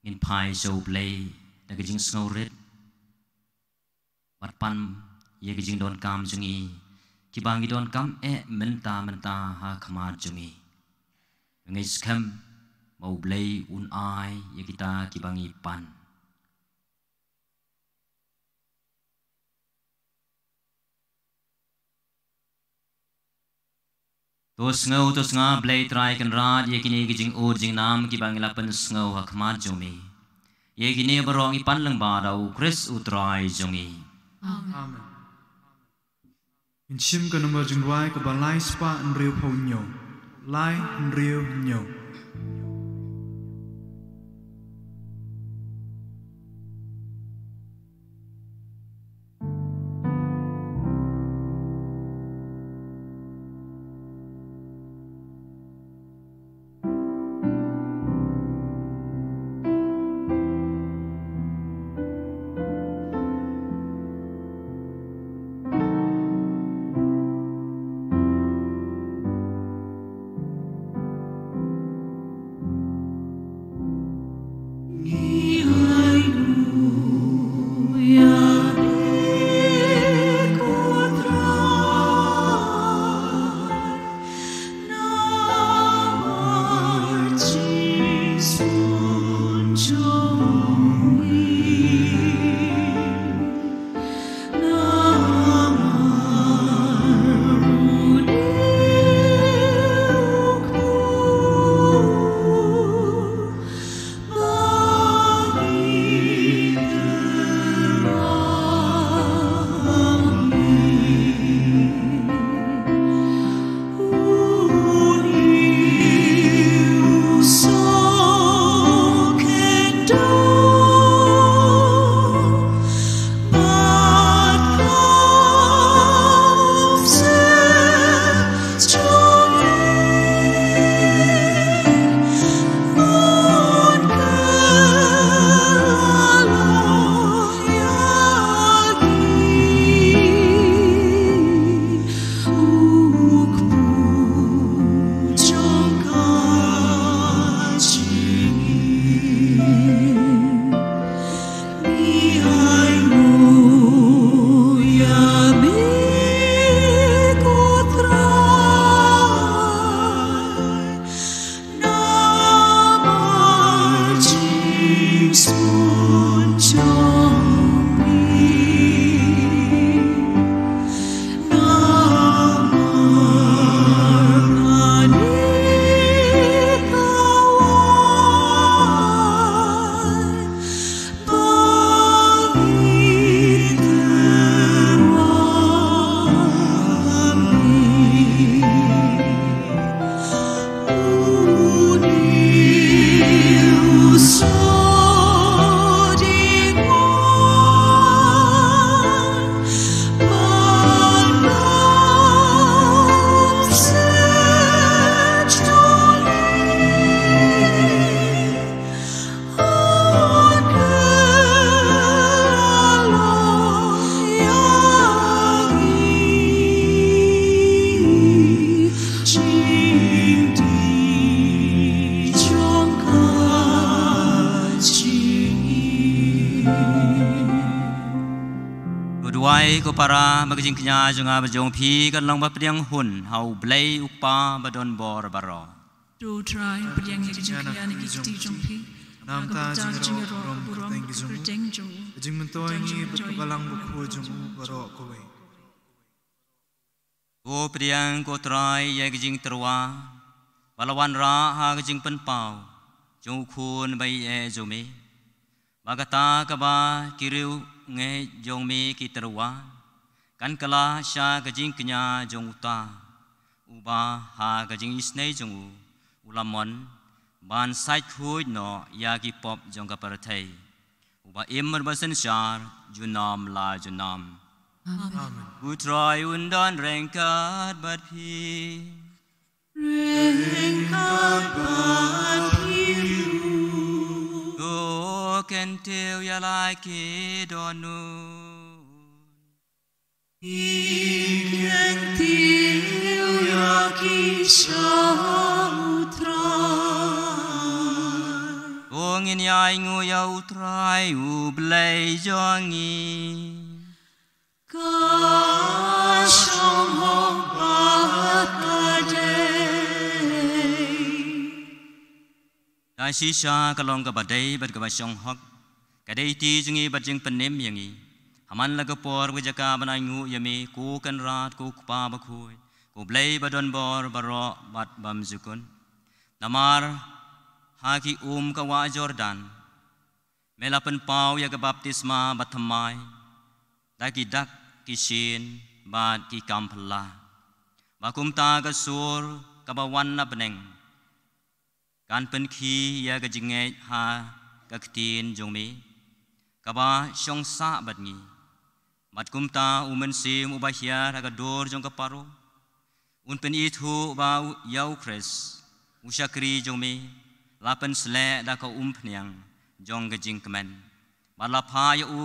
ngin pai so blei na kejing sngau rit wat pan ye kejing don kam jungi kibangi don kam menta ha khamar jungi ngai skam mau blei un ai ye kita kibangi pan tos nga blei try kan rat ye kini kijing jing nam ki bangila pen ngau ha khmat jomi ye kini barong i pan lang ba dau Chris utrai jongi Amen. In shim ka number jingwai ka balai spa nriu phau nyo. Lai nriu nyo. ko para magajing knya junga bajong phi kan long ba priang hun hau blei upa badon bor baro Do try priang ye jing kya ni ti jong phi Nam ta jing ro burom jing jong jing mentoi ni galang bu kho jong baro ko we Ko priang ko try ye jing terwa balawan ra ha jing pen pau jong khun bai e jome bagata ka ba kiriu nge jong mi ki terwa kan kala sha kajing kenya jong uta uba ha kajing isnei jong ulamon ban sai khui no ya ki pop jong ka parathai uba immer basen shar junam la junam Amen. Utroy undan rengkat bat pi Rengkat bat piru o ken teu ya lai ki donu Iken tiu yaki sautrai o ngin yai ngu ya utrai u blai jongi Kasong hong bat kadei Dai si sha kalong ka badai bat ka basong hok kadai ti jungi bat jing penem yangi haman la ka por wi jaka banai ngu yami ku kan rat ku pa ba khoi ku blai badon bor baro bat bam zukun namar ha ki ka wa Jordan melapen pau ya ka baptisma bat thamai daki dak kisin bat ki kampla bakum ta ka sur ka bawan na beneng kan pen khi ya ka jinge ha ka ktin jong mi ka ba shong sa bat ngi mat kum ta umen sim uba hia ka dor jong ka paro un pen i thu ba yau kres usakri jong mi lapen sle da ka phniang jong ka jing kemen ba la pha ya u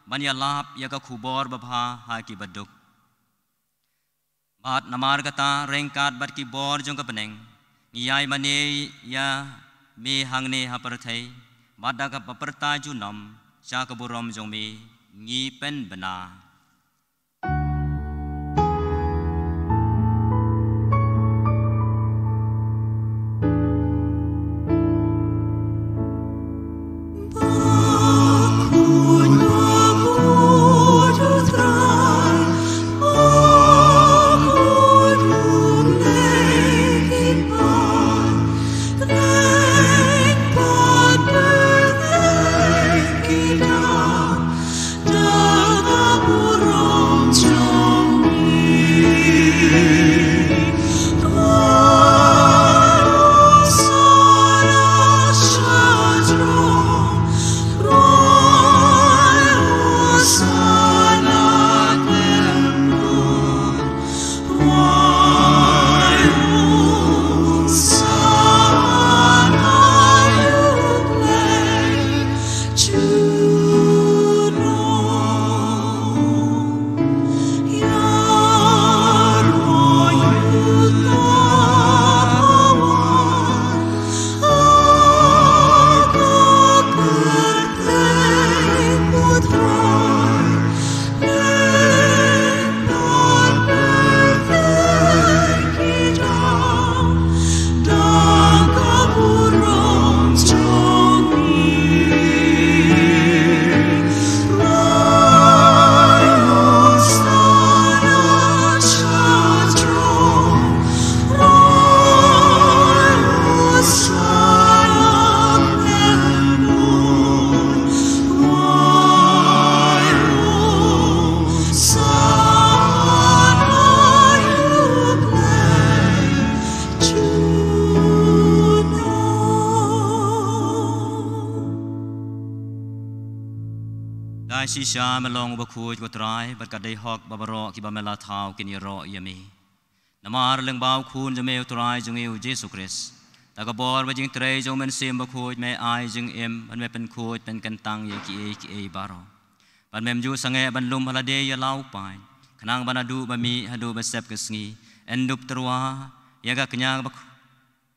ban ya lap ya ka khubor ba pha ha ki baduk bat namar kata rengkat bat ki bor jong ka peneng ngiyai mane ya me hangne ha parthai bada ka paperta junam sha ka borom jong me ngi pen bana si sha melong ba khuj ko trai bat ka dei hok ba baro ki ba mela thau kin ro yami namar leng bau khun je me trai jung eu Jesus Christ ta ka bor ba jing trei jong men sim ba khuj me ai jing em ban me pen khuj pen kan tang ye ki e baro ban mem ju sange ban lum hala de ya lau pai khnang ban adu ba mi hadu ba sep ka sngi endup terwa ya ka kenya ba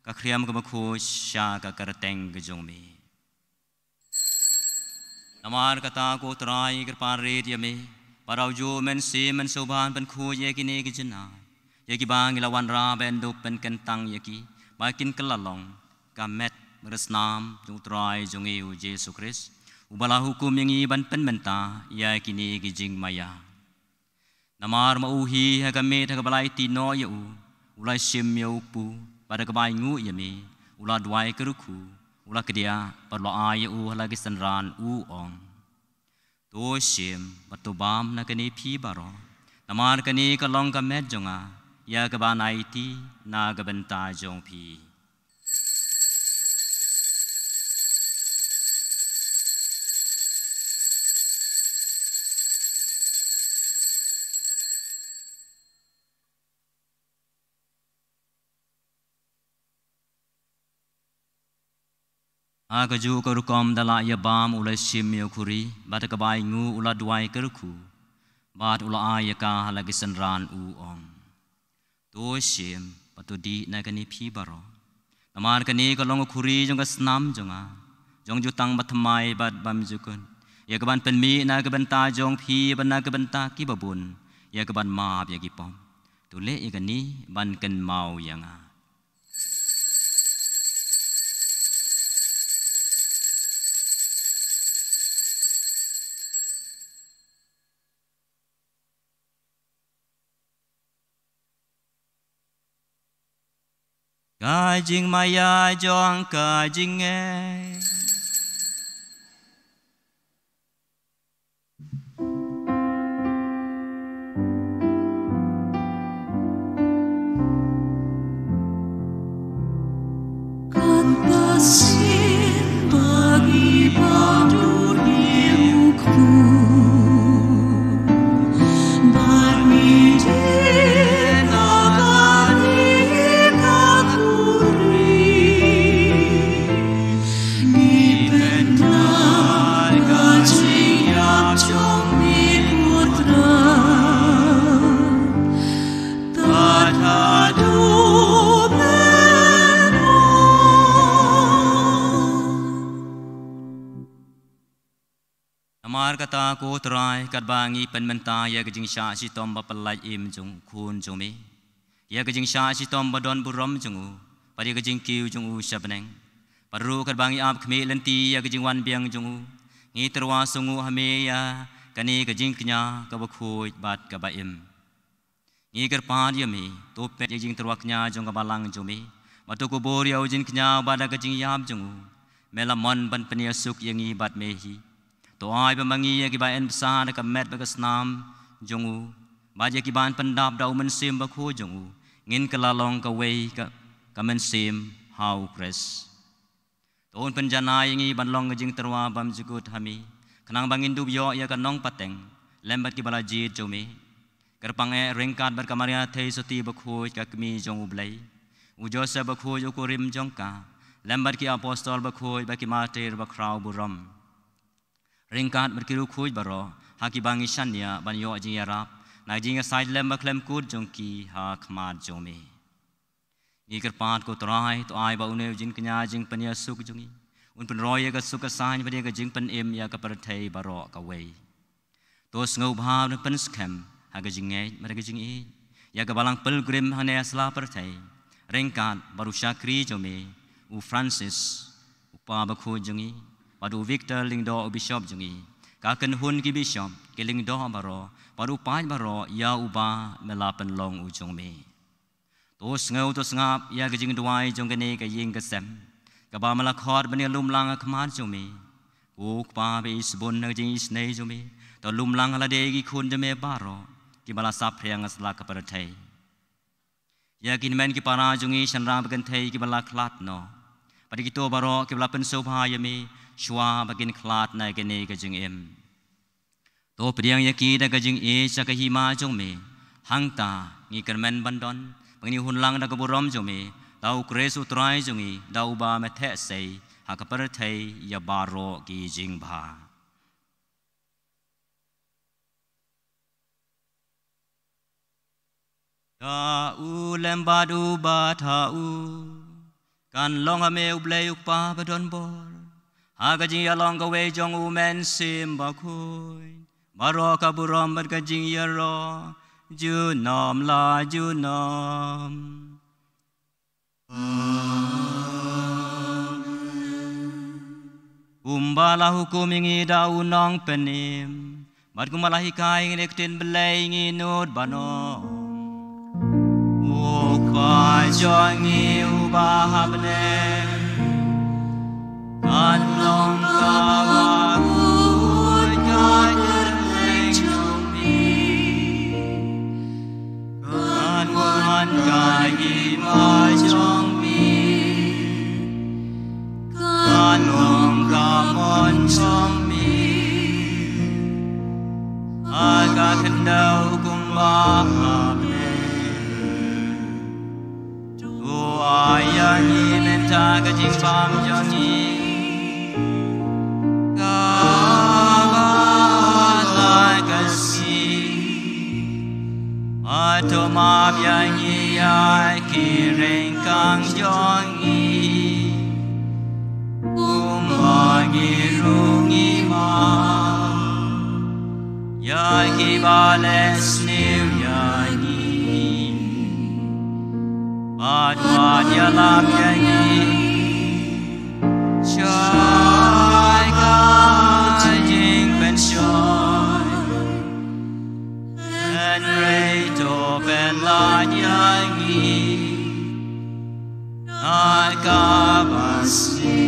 ka khriam ka ba khuj sha ka karateng ga jong me Namar kata ko trai kirpan red yame parau jo men si men soban pen khu ye ki ne ki jena ye ki bang ilawan ra ben do pen kentang ye ki makin kelalong kamet beresnam jung trai jung eu Jesus Christ ubala hukum yang i ban pen menta ya ki ne ki jing maya Namar ma uhi ha kame tha balai ti no ye u ulai sim ye pu pada kebai ngu yame ula dwai keruku ula kedia perlo ai u lagi senran u ong to sim batu bam na kani pi baro Namar kani kalong kamet jonga ya kebanai ti na kebenta jong pi. Agaju kerukom dalak ya bam ulai sim ya kuri bat kebai ngu ulat duai kerku bat ula ayaka halagi senran uong to sim patu di nagani pi baro namar kani kalong kuri jong kasnam jonga jong jutang batmai bat bam jukun ya keban penmi na kebenta jong pi bana kebenta ki babun ya keban maap ya kipom tule ikani ban ken mau yanga Ka jing maya jong ka jing e Kantasin bagi padu hidupku kata ko trai kat bangi penmenta ya kejing sya si tom bapalai im jung kun jumi ya kejing sya si tom badon burom jungu pari kejing kiu jungu syabneng paru kat bangi ap khme lenti ya kejing wan biang jungu ngi terwa sungu hame ya kani kejing knya ka bakhoi bat ka baim ngi ker pa ya mi to pe kejing terwa knya jung ka balang jumi matu ko bor ya ujin knya bada kejing yam jungu melamon ban penia suk yangi bat mehi to ai pemangi ya kibaen besar dekat met bekasnam jongu baje kiban pendap dau mensim bakho jongu ngin kelalong ka wei ka mensim hau kres ton penjana yangi banlong ngejing terwa bam jukut hami kenang bangin dub yo ya kanong pateng lembat ki balaji jomi kerpang e ringkat berkamaria thei soti bakho ka kmi jongu blai ujo se bakho ko rim jongka lembat ki apostol bakho ba ki martir bakrau buram ringkat berkiru kuj baro haki bangi shania ban yo jing yarap na jing side lem baklem kud jongki ha khmat jomi ni kerpat ko trai to ai ba une jing knya jing panya suk jongi un pen roy ka suk ka sain ba ka jing pen em ya ka parthai baro ka wei to ngau bha ne pen skam ha ka jing ngai ma ka jing e ya ka balang pilgrim hane asla parthai ringkat baru syakri jomi u Francis upa ba khu jongi Padu Victor lingdo bishop jungi kaken hun ki bishop ke lingdo baro padu pai baro ya uba melapen long ujung me to ngau to ngap ya ke jing duai jong kene ke ying ke sem ka ba mala khot bani lum lang khmat jong me uk pa be isbon na jing isnei jong me to lum lang ala de ki khun de me baro ki bala sap phriang asla ka par thai ya kin men ki para jungi sanra bagan thai ki bala khlat no padi ki to baro ki bala pen sobha ya me shwa bagin khlat na kene ka jing em to priang yaki da ka jing e sa ka hima jong me hangta ngi kermen bandon pangni hun lang da ka burom jong me dau kresu trai jong i dau ba me the sei ha ka par thai ya baro ki jing bha da u lem ba du ba tha u kan long ha me u ble u pa ba don bor Agaji along the way jong u men sim bakoi baro ka burom ber ka jing yaro ju nom la ju nom umbala hukum ingi dau nong penim bar kumalahi kai ngi lektin belai ngi nut bano u ka jongi u bahabne Along kawa kuj ka terleng jong mi วันกายกีมาจงมีการลงกามอนจงมีอากาศขันดาวกุมบาเมตัวอย่างนี้เมตตากระจิงบามจงนี้Atau maaf yang ia kiring kang jongi Umbagi rungi ma Ya kibales niu yangi Patwat ya lam yangi Choy kajing pensyoy And rateเป็นลายยังงี้นากาบาสี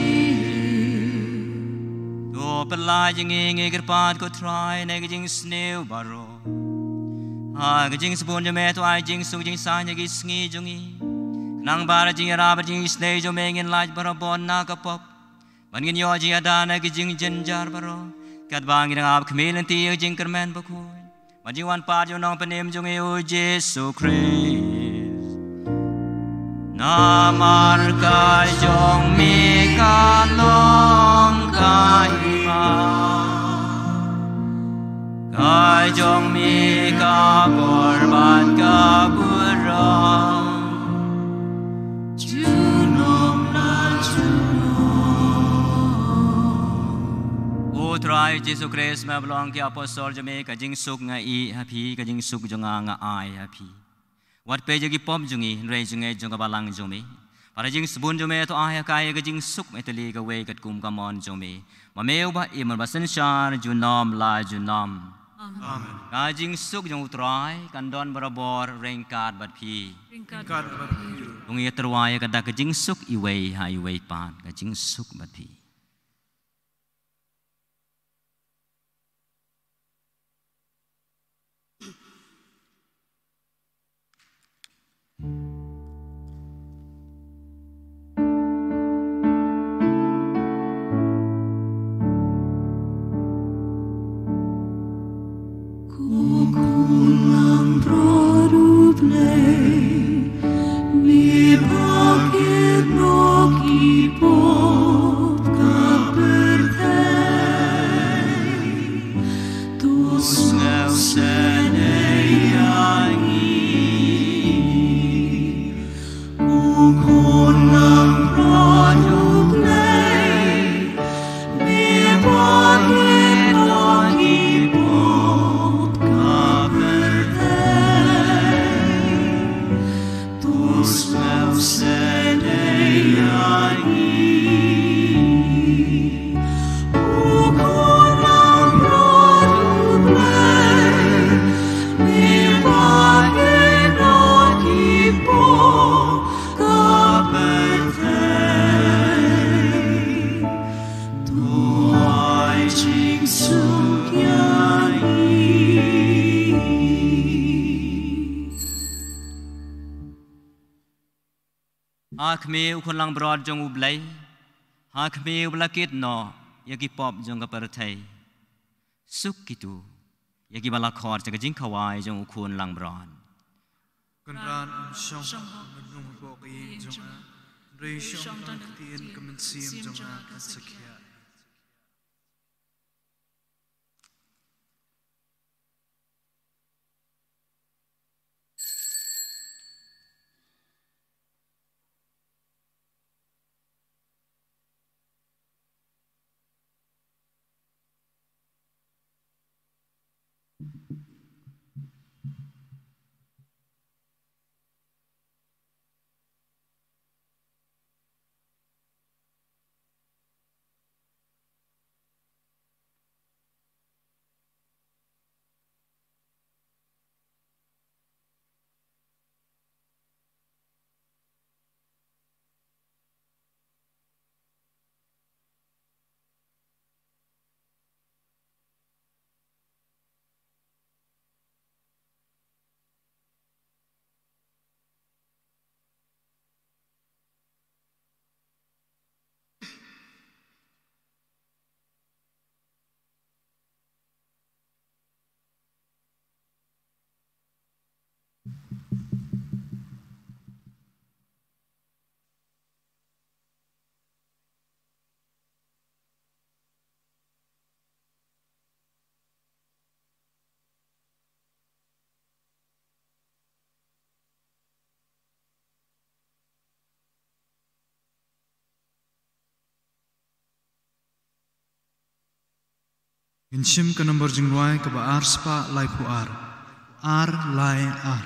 ตัวเป็นลายยังงี้งี้กระปาดก็ทรายในกระจิงสเนวบารอกระจิงสปุนจะเมตัวไอจิงสุจิงสายยังงี้สงีจงี้นางบาร์จิงราบจิงสเนวจะเมงินลายบารบอนนากระปอบมันกินยอจิงอาดานกระจิงเจนจาร์บารอกัดบางกินอาบขมิ้นตีกระจิงกระแมนบะคุยMajiwan padu nong penim jung eu Jesu Christ Namar kai jong mi kalong kai ma Kai jong mi ka korban ka burang Junom la Try Jesu Christ ma belong ki apostol jame ka jing suk nga I happy ka jing suk jonga nga ai happy Wat pe jagi pom jungi re junge jonga balang jome para jing sebun jome to ai ka ka jing suk metali ka we kat kum ka mon jome ma meu ba I man ba sen shar junom la junom Amen ka jing suk jong utrai kan don barabor rengkat bat phi rengkat bat phi tungi terwai ka da ka jing suk I we ha I we pan ka jing suk bat phi Hak meu kon lang broad jong ublay hak meu blakit no yagi pop jong kaperthai suk kitu yagi bala khor jaga jing khawai jong ukun lang broad kan ran shong nung bok I jong re shong tien kamen sim jong kan sakya Insim ke nomor jingwai ke ba ar spa lai pu ar lai ar.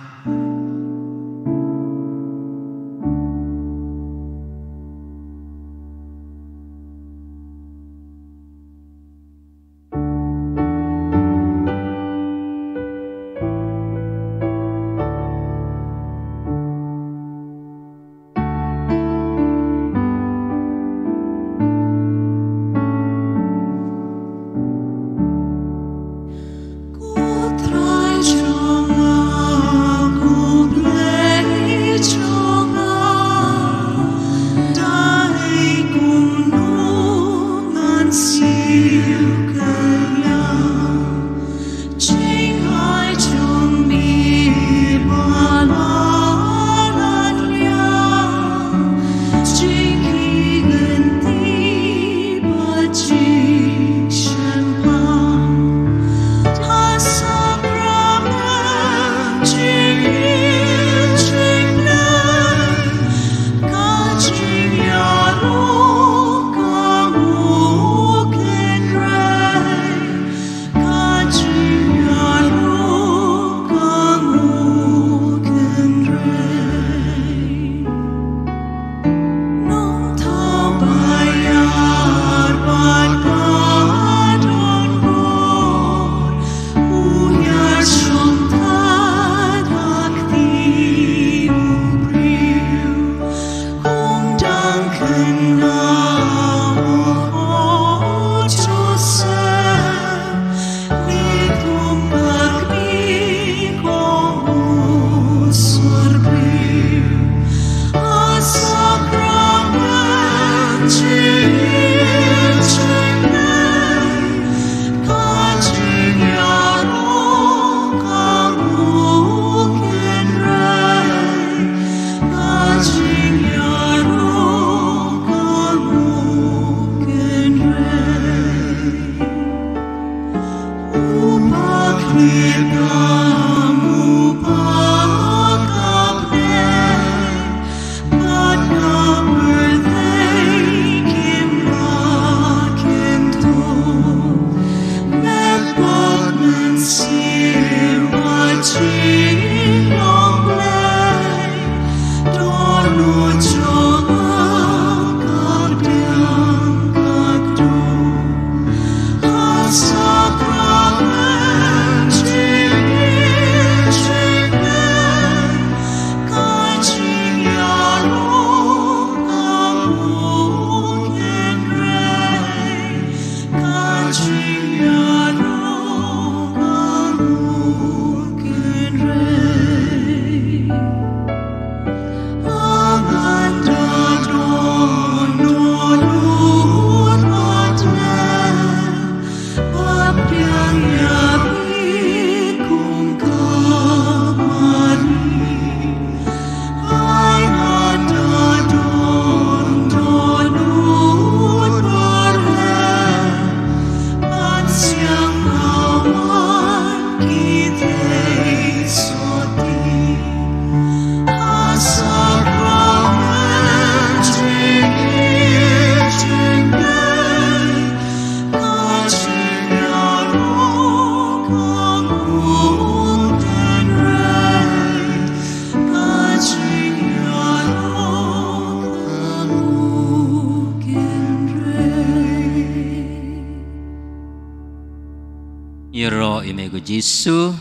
Yero imego Jisu,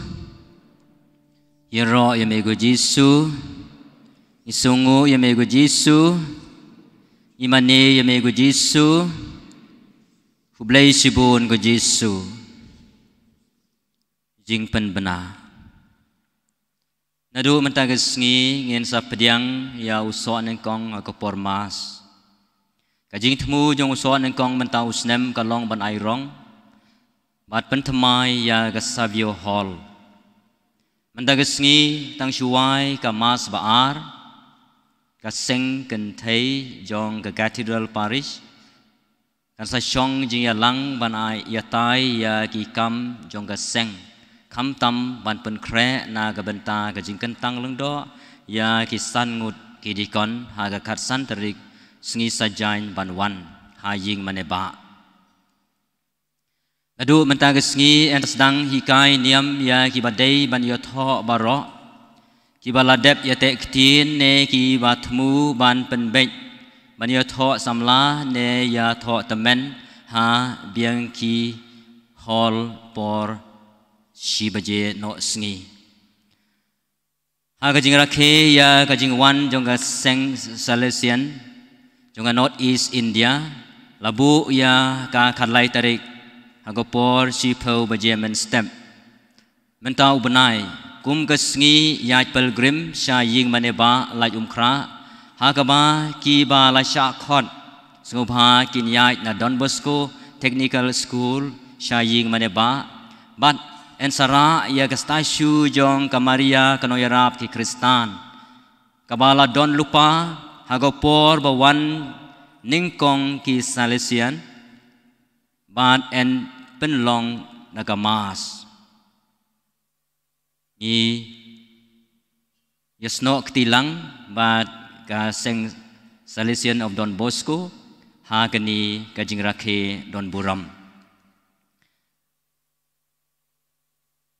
Yero imego Jisu, Isungu imego Jisu, Imane imego Jisu, Hublay sibun go Jisu, Jingpen bena. Nadu mentagas ngi ngin sa pediang ya usok nengkong ke pormas. Kajing temu jong usok nengkong mentau snem kalong ban airong. Bat pentemai ya ke Savio Hall. Mendagesngi tang shuai ka mas baar ka seng kan thei jong ka cathedral parish kan sa shong jing ya lang ban ai ya tai ya ki kam jong ka seng kam tam ban pen kre na ka benta ka jing kan tang leng do ya ki san ngut ki dikon ha ka khat san tarik sngi sajain ban wan ha ying maneba Adu mentagesngi en sedang hikai niam ya ki badai ban yo tho baro ki baladep ya te ktin ne ki batmu ban penbek ban yo tho samla ne ya tho temen ha biang ki hall por shibaje no sngi ha ka jing rakhe ya ka jing wan jong ka seng Salesian jong ka North East India labu ya ka khalai tarik Hagopor sipau bajaman stem mentau benai kum kesngi yaj pilgrim syaying maneba laj umkra hagaba ki ba la sha khot sngobha kin yaj na Don Bosco Technical School syaying maneba bat ensara ya gastashu jong kamaria kanoyarap ki Kristan kabala don lupa hagopor bawan ningkong ki Salesian bat en penlong nagamas ni yasno ktilang bat ka seng Salesian of Don Bosco ha kani ka jingrakhe Don Buram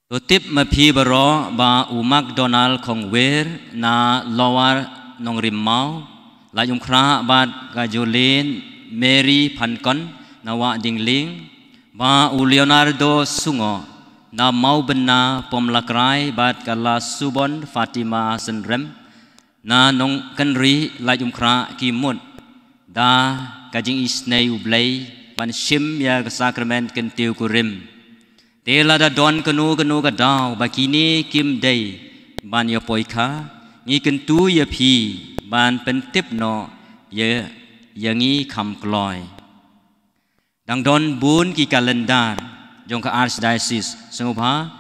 totip mapi baro ba umak Donald Kongwer na Lower Nongrimau lajum khra bat ka Jolene Mary Pankon nawa dingling ba u Leonardo Sungo na mau bena pomlakrai bat kala subon Fatima Senrem na nong kenri lajum kra kimut da kajing isnei ublei ban shim ya sakrament kentiu kurim tela da don kenu ka daw bakini kim dei ban ya poika ngi kentu ya phi ban pentip no ya yangi kham kloi Dang don bun ki kalendar jong ka archdiocese sengubha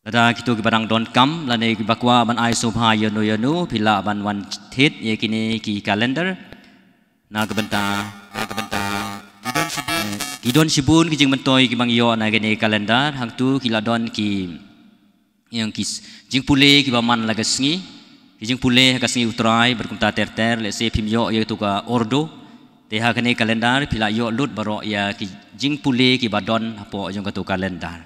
lada kitu ki barang don kam lane ki bakwa ban ai sobha yanu pila ban wan thit ye kini ki kalendar na ka benta ki don sibun ki jing mentoi ki bang yo na kini kalendar hang tu ki ladon ki yang ki jing pule ki baman laga sngi ki jing pule ka sngi utrai berkumta ter le se phim yo ye tu ka ordo Teha kene kalendar pila yo lut baro ya ki jing pule ki badon apo jong katu kalendar.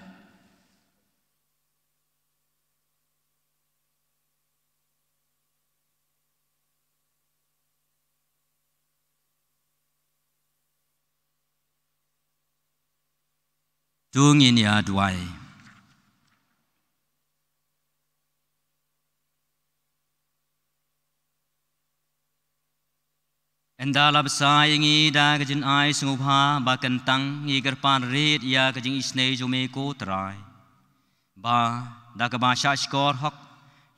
Tungin ya duai. Endala besayangi da kajin ai sungubha ba kentang ngi gerpan red ya kajing isnei jome ko trai ba da ka ba sha skor hok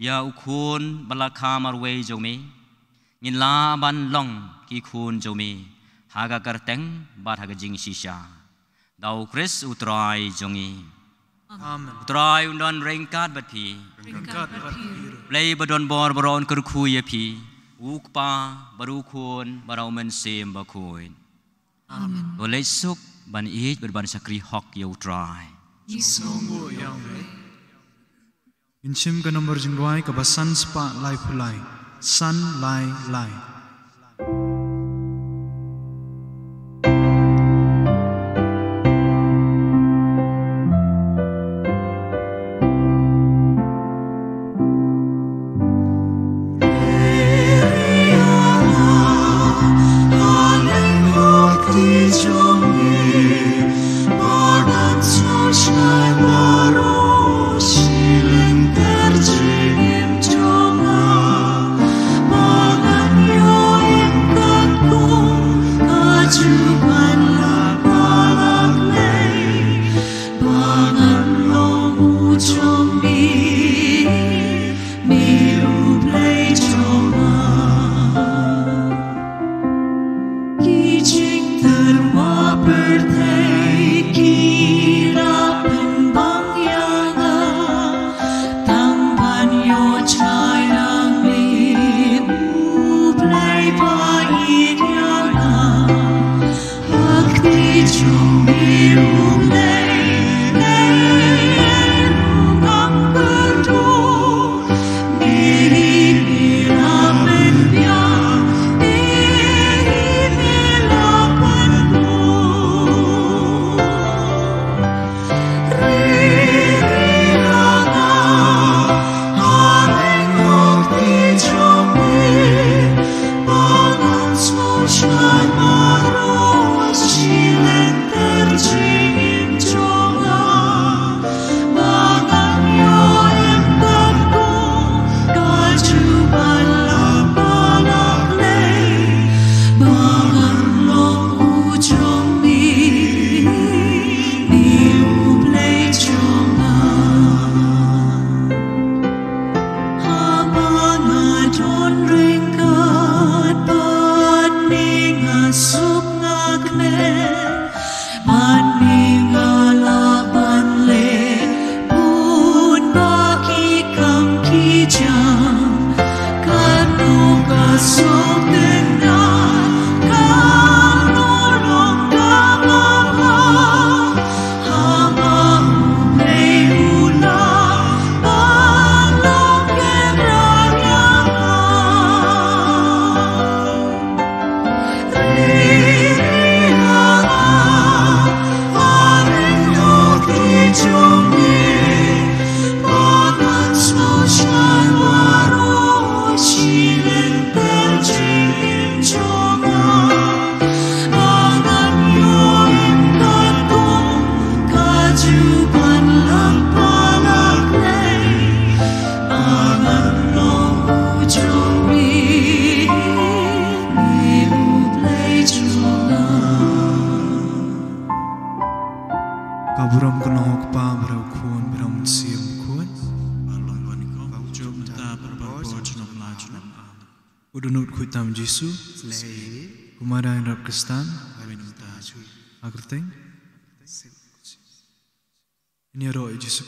ya ukun balakha marwe jome ngin la ban long ki khun jome haga karteng ba haga jing shisha dau kris utrai jongi amen utrai undon rengkat bat phi play badon bor baron kur khu ye phi Ukpa barukun baraumen sem bakuin. Amen. Boleh suk ban ih berban sakri hok yau try. Isongo yang Inchim ka nomor jingwai ka basan spa lai pulai. San lai lai. Magan yo Kaburam kenok pa berau kuan berau siam kuan. Balong bani kau kau jom ta berbawa jenok laju nam. Udunut kuitam Yesu. Kumada yang rap Kristan. Agerteng. Ini roh Yesus.